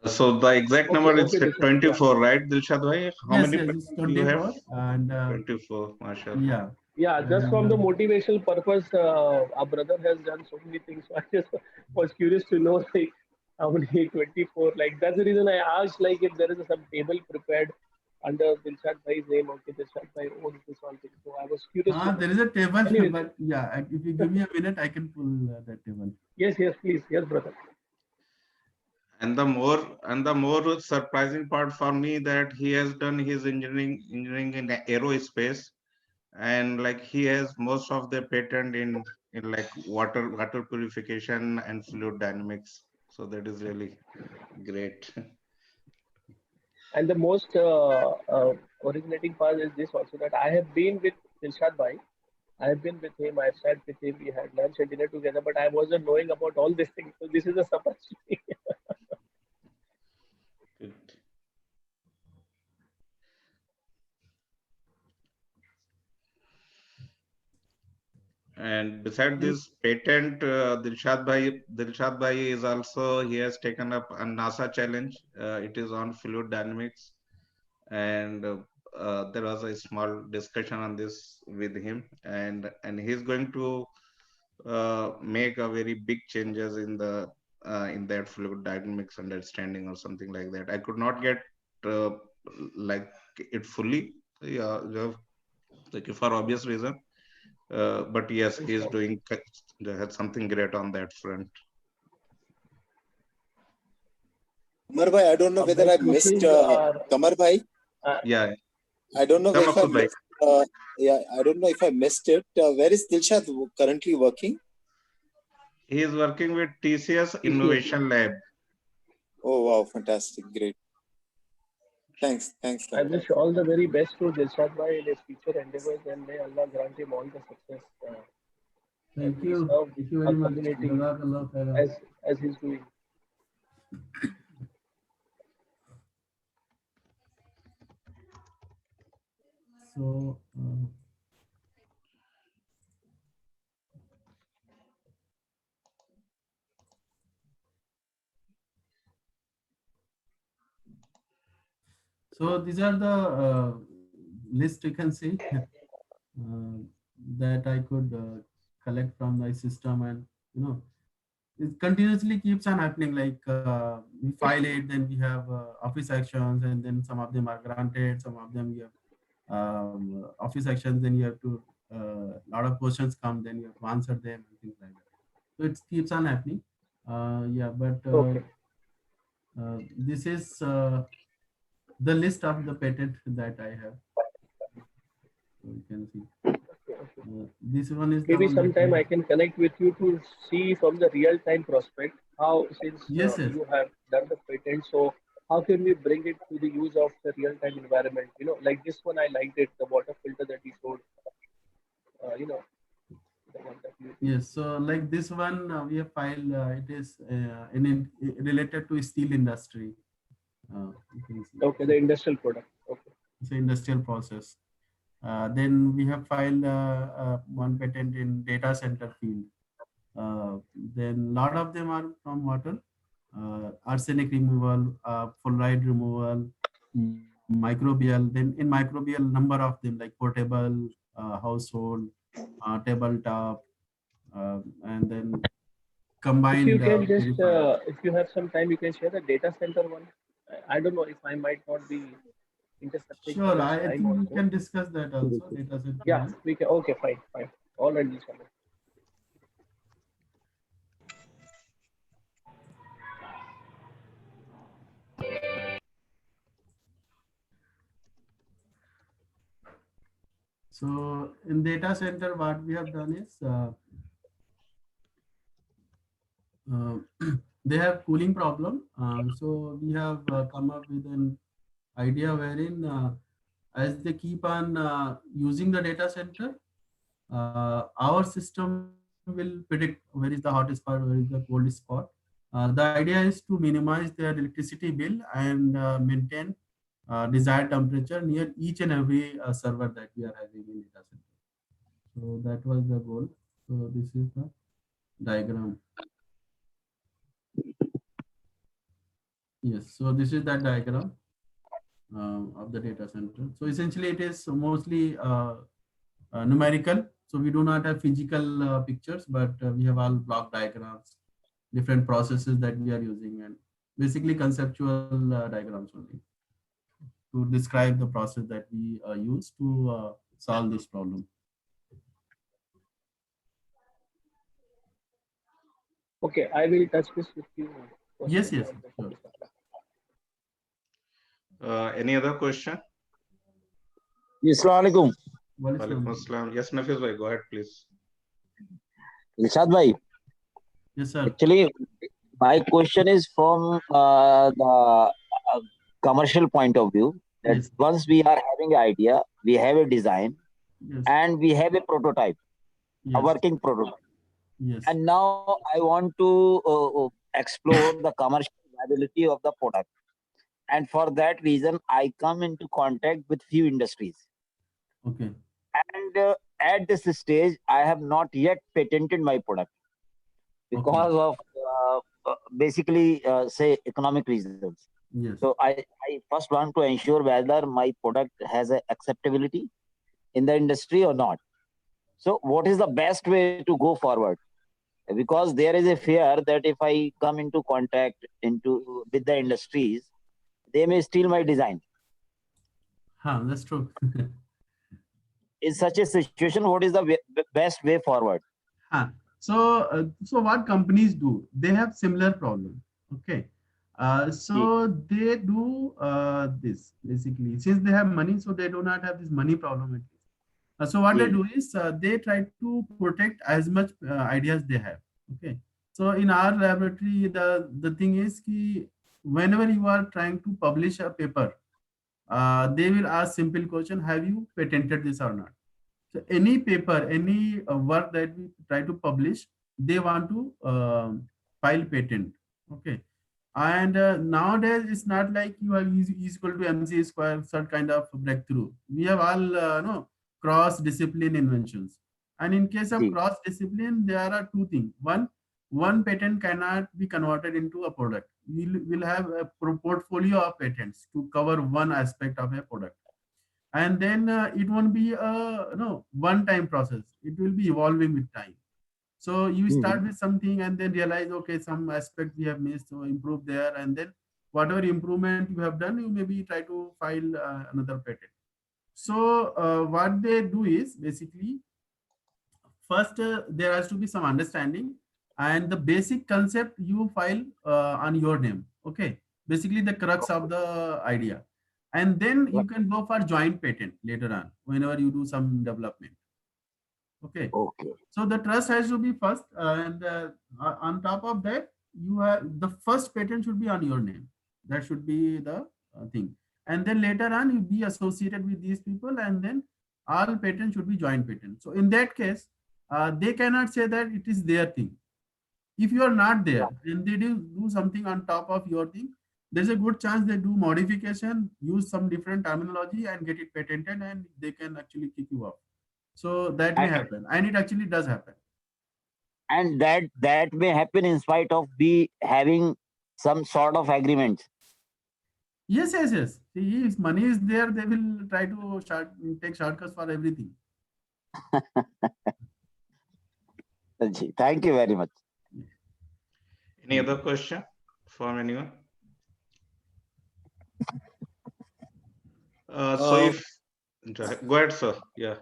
So the exact number is 24, right, Dilshad bhai? How many patents do you have? And 24, mashallah. Yeah, just from the motivational purpose, our brother has done so many things. So I just was curious to know like how many 24. Like that's the reason I asked, like if there is some table prepared under Dilshad bhai's name. Okay, Dilshad bhai owns this one thing. So I was curious. There is a table, anyway, but yeah, if you give me a minute, I can pull that table. Yes, please. Yes, brother. And the more surprising part for me that he has done his engineering in aerospace, and like he has most of the patent in like water purification and fluid dynamics. So that is really great. And the most originating part is this also, that I have been with Dilshad bhai. I have been with him. I've sat with him. We had lunch and dinner together, but I wasn't knowing about all these things. So this is a surprise to me. And beside this patent, Dilshad bhai is also, he has taken up a NASA challenge. It is on fluid dynamics, and there was a small discussion on this with him, and he's going to make a very big changes in that fluid dynamics understanding or something like that. I could not get like it fully, like for obvious reason. But yes, he is doing something great on that front. Kamar bhai, I don't know whether I missed Kamar bhai. Yeah, I don't know come if I Maqsood bhai. missed. Yeah, I don't know if I missed it. Where is Dilshad currently working? He is working with TCS TCS. Innovation Lab. Oh wow, fantastic, great. Thanks. I wish all the very best to Dilshad Bhai in his future endeavors, and may Allah grant him all the success. Thank and he you. serve Thank you our very much. community Jazakallah khairan. as he's doing. So, so these are the list you can see that I could collect from my system, and it continuously keeps on happening. Like we file it, then we have office actions, and then some of them are granted, some of them you have office actions, then you have to lot of questions come, then you have to answer them and things like that. So it keeps on happening. Yeah, but Okay. this is the list of the patent that I have. So you can see. This one is Maybe the one that sometime I can connect with you to see from the real-time prospect how, since Yes, yes. you have done the patent, so how can we bring it to the use of the real-time environment? Like this one, I liked it, the water filter that he showed. The one that you. Yes, so like this one, we have filed. It is related to steel industry. You can see. Okay, the industrial product. Okay. It's an industrial process. Then we have filed one patent in data center field. Then a lot of them are from water, arsenic removal, fluoride removal, microbial. Then in microbial, number of them like portable, household, tabletop, and then combined. If you can just, if you have some time, you can share the data center one. I don't know if I might not be intercepting. Sure, I think we can discuss that also. Data center. Yeah, we can. Okay, fine. All right, Dilshad. So in data center, what we have done is they have cooling problem. So we have come up with an idea wherein as they keep on using the data center, our system will predict where is the hottest spot, where is the coldest spot. The idea is to minimize their electricity bill and maintain desired temperature near each and every server that we are having in data center. So that was the goal. So this is the diagram. Yes, so this is that diagram of the data center. So essentially it is mostly numerical. So we do not have physical pictures, but we have all block diagrams, different processes that we are using, and basically conceptual diagrams only to describe the process that we use to solve this problem. Okay, I will touch this with you. Yes, yes, sure. Any other question? Assalamualaikum. Walaikum assalam. Yes, Nafiz bhai, go ahead, please. Dilshad bhai. Yes, sir. Actually, my question is from the commercial point of view. That Yes. once we are having an idea, we have a design, Yes. and we have a prototype, a Yes. working prototype. Yes. And now I want to explore the commercial viability of the product. And for that reason, I come into contact with few industries. Okay. And at this stage, I have not yet patented my product because of basically say economic reasons. Yes. So I first want to ensure whether my product has a acceptability in the industry or not. So what is the best way to go forward? Because there is a fear that if I come into contact with the industries, they may steal my design. That's true. In such a situation, what is the best way forward? So what companies do, they have similar problem. Okay. So they do this basically. Since they have money, so they do not have this money problem at least. So what they do is they try to protect as much ideas they have. Okay. So in our laboratory, the thing is ki whenever you are trying to publish a paper, they will ask simple question: Have you patented this or not? So any paper, any work that we try to publish, they want to file patent. Okay. And nowadays, it's not like you have E is equal to MC square, some kind of breakthrough. We have all no cross-discipline inventions. And in case of cross-discipline, there are two things. One patent cannot be converted into a product. We'll have a portfolio of patents to cover one aspect of a product. And then it won't be a one-time process. It will be evolving with time. So you start with something and then realize, okay, some aspect we have missed, so improve there, and then whatever improvement you have done, you maybe try to file another patent. So what they do is basically, first there has to be some understanding, and the basic concept you file on your name. Okay, basically the crux of the idea, and then you can go for joint patent later on whenever you do some development. Okay. Okay. So the trust has to be first, and on top of that, you have the first patent should be on your name. That should be the thing. And then later on, you be associated with these people, and then all patents should be joint patent. So in that case, they cannot say that it is their thing. If you are not there, and they do something on top of your thing, there's a good chance they do modification, use some different terminology, and get it patented, and they can actually kick you off. So that may happen, and it actually does happen. And that may happen in spite of we having some sort of agreement. Yes. See, if money is there, they will try to take shortcuts for everything. Thank you very much. Any other question from anyone? So if go ahead, sir. Yeah.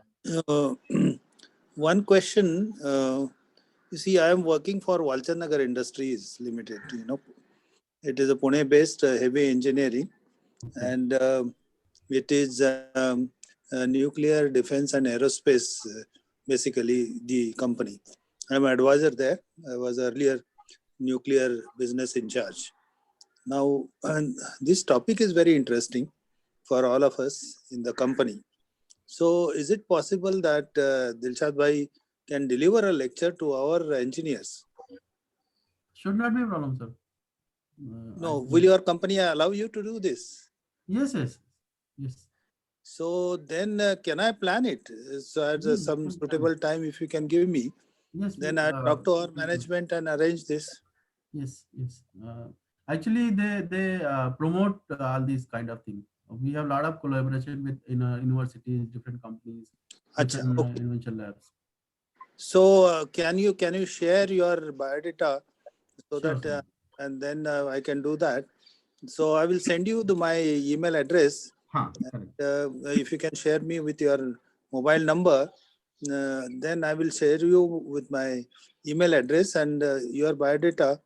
One question. You see, I am working for Walchandnagar Industries Limited. It is a Pune-based heavy engineering, and it is nuclear defense and aerospace, basically the company. I am an advisor there. I was earlier nuclear business in charge. Now, this topic is very interesting for all of us in the company. So, is it possible that Dilshad Bhai can deliver a lecture to our engineers? Should not be a problem, sir. No, will your company allow you to do this? Yes. So then, can I plan it? So at some suitable time, if you can give me, then I'll talk to our management and arrange this. Yes. Actually, they promote all these kind of things. We have a lot of collaboration with universities, different companies, different invention labs. So can you share your biodata so Sure, that and then I can do that. So I will send you my email address. If you can share me with your mobile number, then I will share you with my email address and your biodata.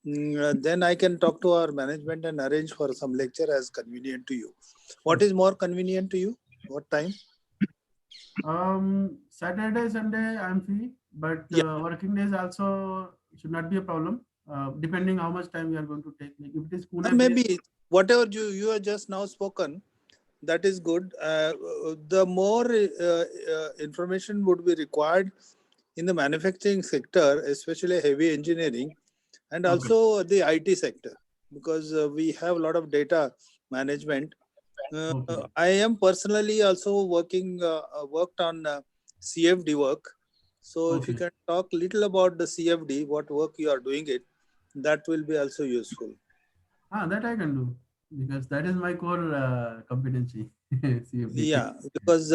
Then I can talk to our management and arrange for some lecture as convenient to you. What is more convenient to you? What time? Saturday, Sunday, I'm free, but working days also should not be a problem. Depending how much time we are going to take. Like if it is Pune, maybe whatever you have just now spoken, that is good. The more information would be required in the manufacturing sector, especially heavy engineering, and also the IT sector, because we have a lot of data management. I am personally also worked on CFD work. So if you can talk a little about the CFD, what work you are doing it, that will be also useful. That I can do, because that is my core competency. CFD. Yeah, because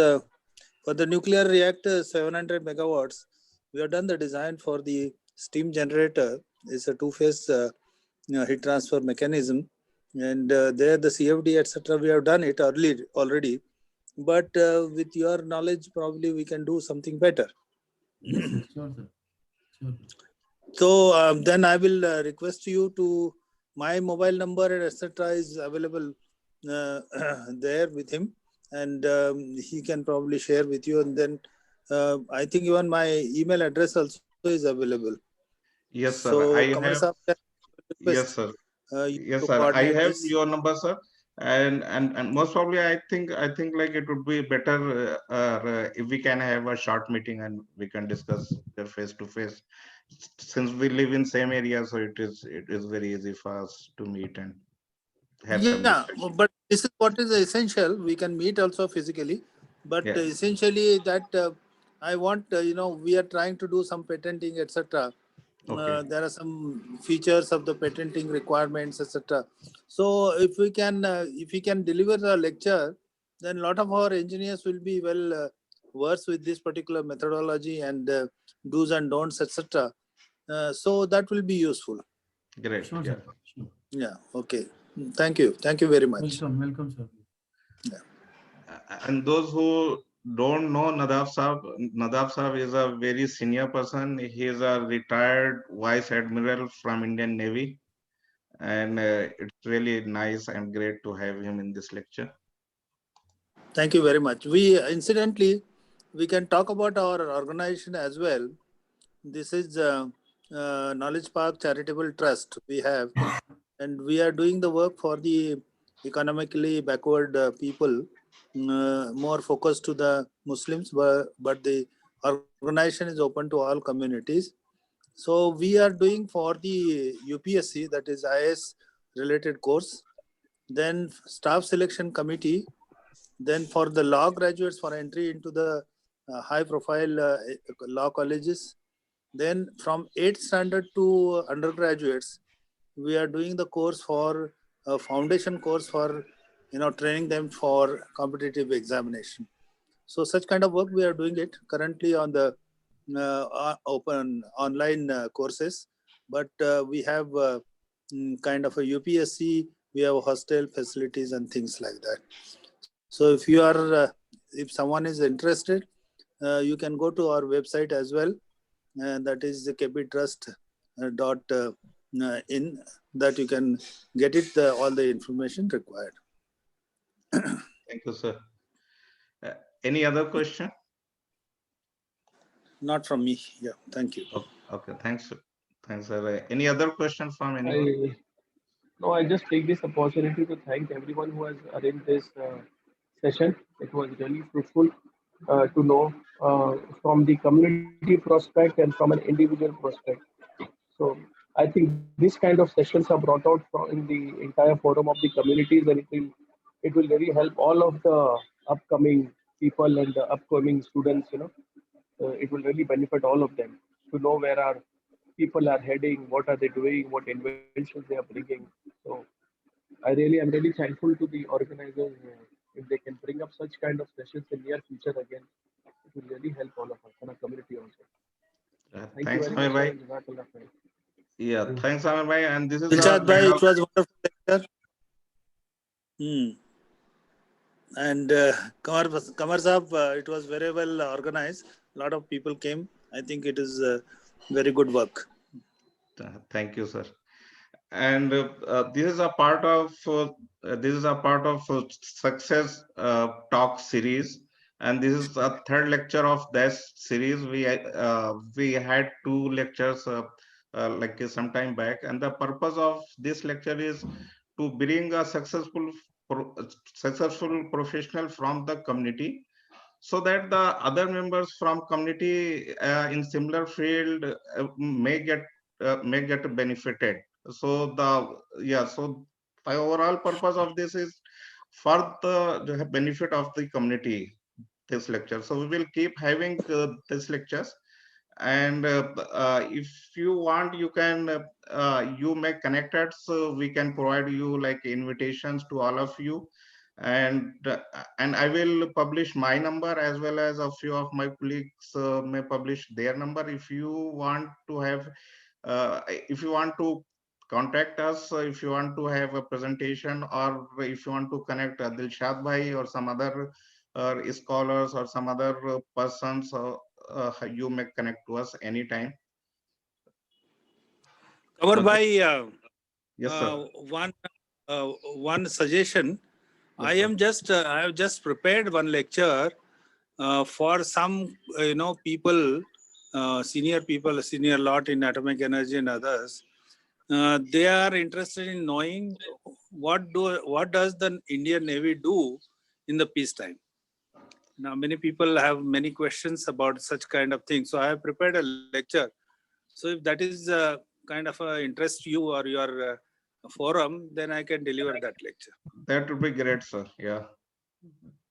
for the nuclear reactor 700 megawatts, we have done the design for the steam generator. It's a two-phase heat transfer mechanism, and there the CFD etc. we have done it already, but with your knowledge probably we can do something better. Sure, sir. Sure. So then I will request you to my mobile number and etc. is available there with him, and he can probably share with you. And then I think even my email address also is available. Yes, sir. So, I Kamar have. Saab, Yes, sir. you Yes, to sir. I coordinate have this. your number, sir. And most probably, I think like it would be better if we can have a short meeting and we can discuss face to face. Since we live in same area, so it is very easy for us to meet and have some Yeah, discussion. but this is what is essential. We can meet also physically, but Yeah. essentially that I want, we are trying to do some patenting, etc. Okay. There are some features of the patenting requirements, etc. So if we can deliver the lecture, then a lot of our engineers will be well versed with this particular methodology and do's and don'ts, etc. So that will be useful. Great. Sure, Yeah. sir. Sure. Yeah. Okay. Thank you. Thank you very much. Welcome, sir. And those who don't know Nadab Saab is a very senior person. He is a retired Vice Admiral from Indian Navy. And it's really nice and great to have him in this lecture. Thank you very much. We can talk about our organization as well. This is Knowledge Park Charitable Trust we have, and we are doing the work for the economically backward people, more focused to the Muslims, but the organization is open to all communities. So we are doing for the UPSC, that is IS related course, then staff selection committee, then for the law graduates for entry into the high profile law colleges, then from 8th standard to undergraduates, we are doing the course for a foundation course for training them for competitive examination. So such kind of work we are doing it currently on the open online courses, but we have kind of a UPSC, we have hostel facilities and things like that. So if someone is interested, you can go to our website as well, and that is the kptrust.in, that you can get all the information required. Thank you, sir. Any other question? Not from me. Yeah, thank you. Okay, thanks. Thanks, sir. Any other question from anyone? I just take this opportunity to thank everyone who has arranged this session. It was really fruitful to know from the community prospect and from an individual prospect. So I think this kind of sessions are brought out in the entire forum of the communities, and it will really help all of the upcoming people and the upcoming students. It will really benefit all of them to know where our people are heading, what are they doing, what inventions they are bringing. So am really thankful to the organizers. If they can bring up such kind of sessions in near future again, it will really help all of us and our community also. Thanks, Amir bhai. Yeah, thanks, Amir bhai. And this is Dilshad bhai, it was wonderful lecture. And Kamar Saab, it was very well organized. A lot of people came. I think it is very good work. Thank you, sir. And this is a part of Success Talk series, and this is the third lecture of this series. We had 2 lectures like some time back, and the purpose of this lecture is to bring a successful professional from the community, so that the other members from community in similar field may get benefited. So the overall purpose of this is for the benefit of the community, this lecture. So we will keep having these lectures, and if you want, you can you may connect us, so we can provide you like invitations to all of you, and I will publish my number as well as a few of my colleagues may publish their number. If you want to have if you want to contact us, if you want to have a presentation, or if you want to connect Dilshad bhai or some other scholars or some other persons, you may connect to us anytime. Kamar bhai, Yes, sir. One suggestion. Yes, I have just prepared one lecture for some, people, senior lot in atomic energy and others. They are interested in knowing what does the Indian Navy do in the peacetime. Now, many people have many questions about such kind of things. So I have prepared a lecture. So if that is kind of interest you or your forum, then I can deliver that lecture. that would be great, sir. Yeah.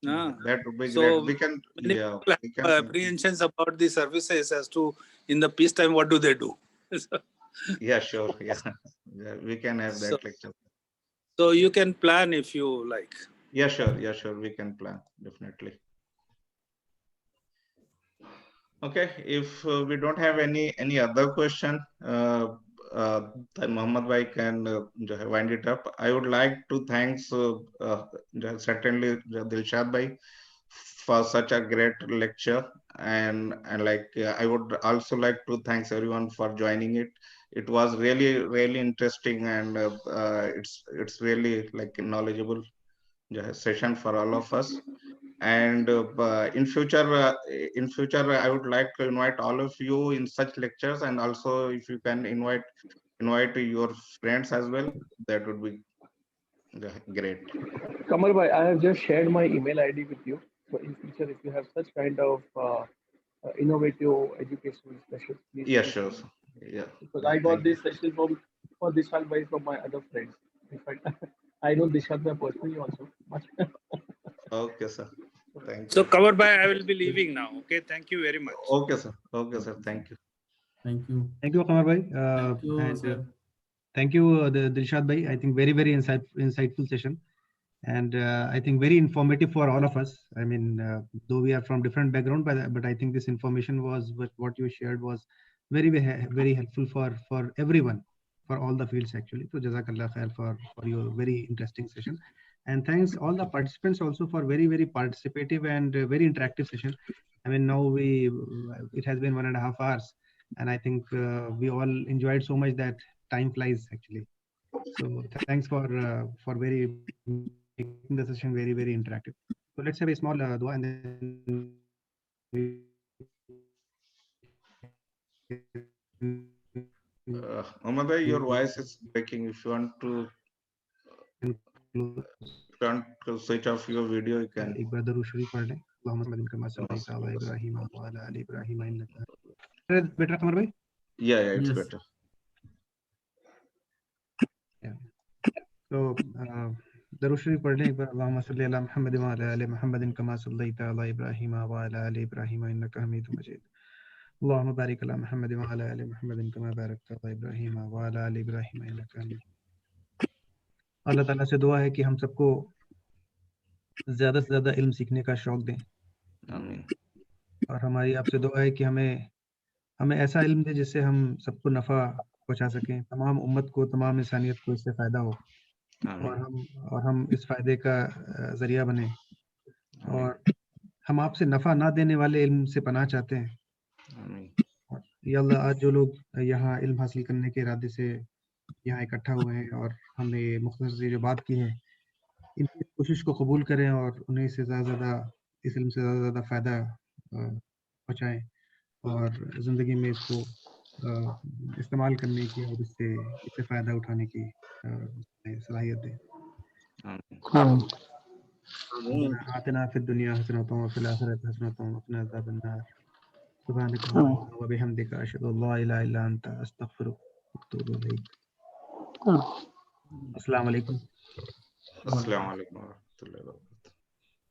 That would be So great. We can, many yeah, people we have can. apprehensions about the services as to in the peacetime what do they do. Yeah, sure. Yeah. Yeah, we can have So, that lecture. so you can plan if you like. Yeah, sure. Yeah, sure. We can plan, definitely. Okay, if we don't have any other question, then Mohammad Bhai can wind it up. I would like to thank certainly Dilshad Bhai for such a great lecture, and I would also like to thanks everyone for joining it. It was really interesting, and it's really like a knowledgeable session for all of us. And in future I would like to invite all of you in such lectures, and also if you can invite your friends as well, that would be great. Kamal bhai, I have just shared my email ID with you. So in future, if you have such kind of innovative educational sessions, please Yeah, do sure, send sir. me. Yeah, Because yeah, I got thank you. this session for Dishant bhai from my other friends. In fact, I know Dishant bhai personally also. Okay, sir. Thank So you. covered by, I will be leaving now. Okay, thank you very much. Okay, sir. Okay, sir. Thank you. Thank you. Thank you, Kamar bhai. Thank you, And sir. thank you, the Dilshad bhai. I think very insightful session, and I think very informative for all of us. I mean, though we are from different background, but I think this information was what you shared was very helpful for everyone, for all the fields actually. So Jazakallah khair for your very interesting session, and thanks all the participants also for very participative and very interactive session. I mean, now it has been 1.5 hours, and I think we all enjoyed so much that time flies actually. So thanks for making the session very interactive. So let's have a small dua and then Mohammad Bhai, your voice is breaking. If you want to switch off your video, you can. एक बार दरूद शरीफ पढ़ लें. Allahumma salli kama sallaita ala Ibrahim wa ala ali Ibrahim innaka. Better, Kamar bhai? Yeah, it's Yes. better. Yeah. So दरूद शरीफ पढ़ लें एक बार. Allahumma salli ala Muhammad wa ala ali Muhammadin kama sallaita ala Ibrahim wa ala ali Ibrahim innaka Hamidum Majid. اللهم بارك على محمد وعلى آل محمد كما باركت على إبراهيم وعلى آل إبراهيम إنك حميد. अल्लाह ताला से दुआ है कि हम सबको ज़्यादा से ज़्यादा इल्म सीखने का शौक दें. आमीन. और हमारी आपसे दुआ है कि हमें ऐसा इल्म दे जिससे हम सबको नफ़ा पहुंचा सकें, तमाम उम्मत को, तमाम इंसानियत को इससे फ़ायदा हो, और हम इस फ़ायदे का ज़रिया बने. और हम आपसे नफ़ा ना देने वाले इल्म से पनाह चाहते हैं. या अल्लाह, आज जो लोग यहाँ इल्म हासिल करने के इरादे से यहाँ इकट्ठा हुए हैं और हमने मुख्तसर से जो बात की है, इनकी कोशिश को कबूल करें और उन्हें इससे ज़्यादा इस इल्म से ज़्यादा फ़ायदा पहुँचाएँ और ज़िंदगी में इसको इस्तेमाल करने की और इससे फ़ायदा उठाने की सलाहियत दें. आतिना फिद दुनिया हसनतुन व फिल आखिरति हसनतुन व क़िना अज़ाबन्नार. सुब्हानक व बिहम्दिका अशहदु अल्ला इलाहा इल्ला अंता अस्तगफिरुका व अतूबु इलैक. अस्सलाम वालेकुम. Assalamu alaikum wa rahmatullahi wa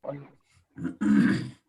barakatuh.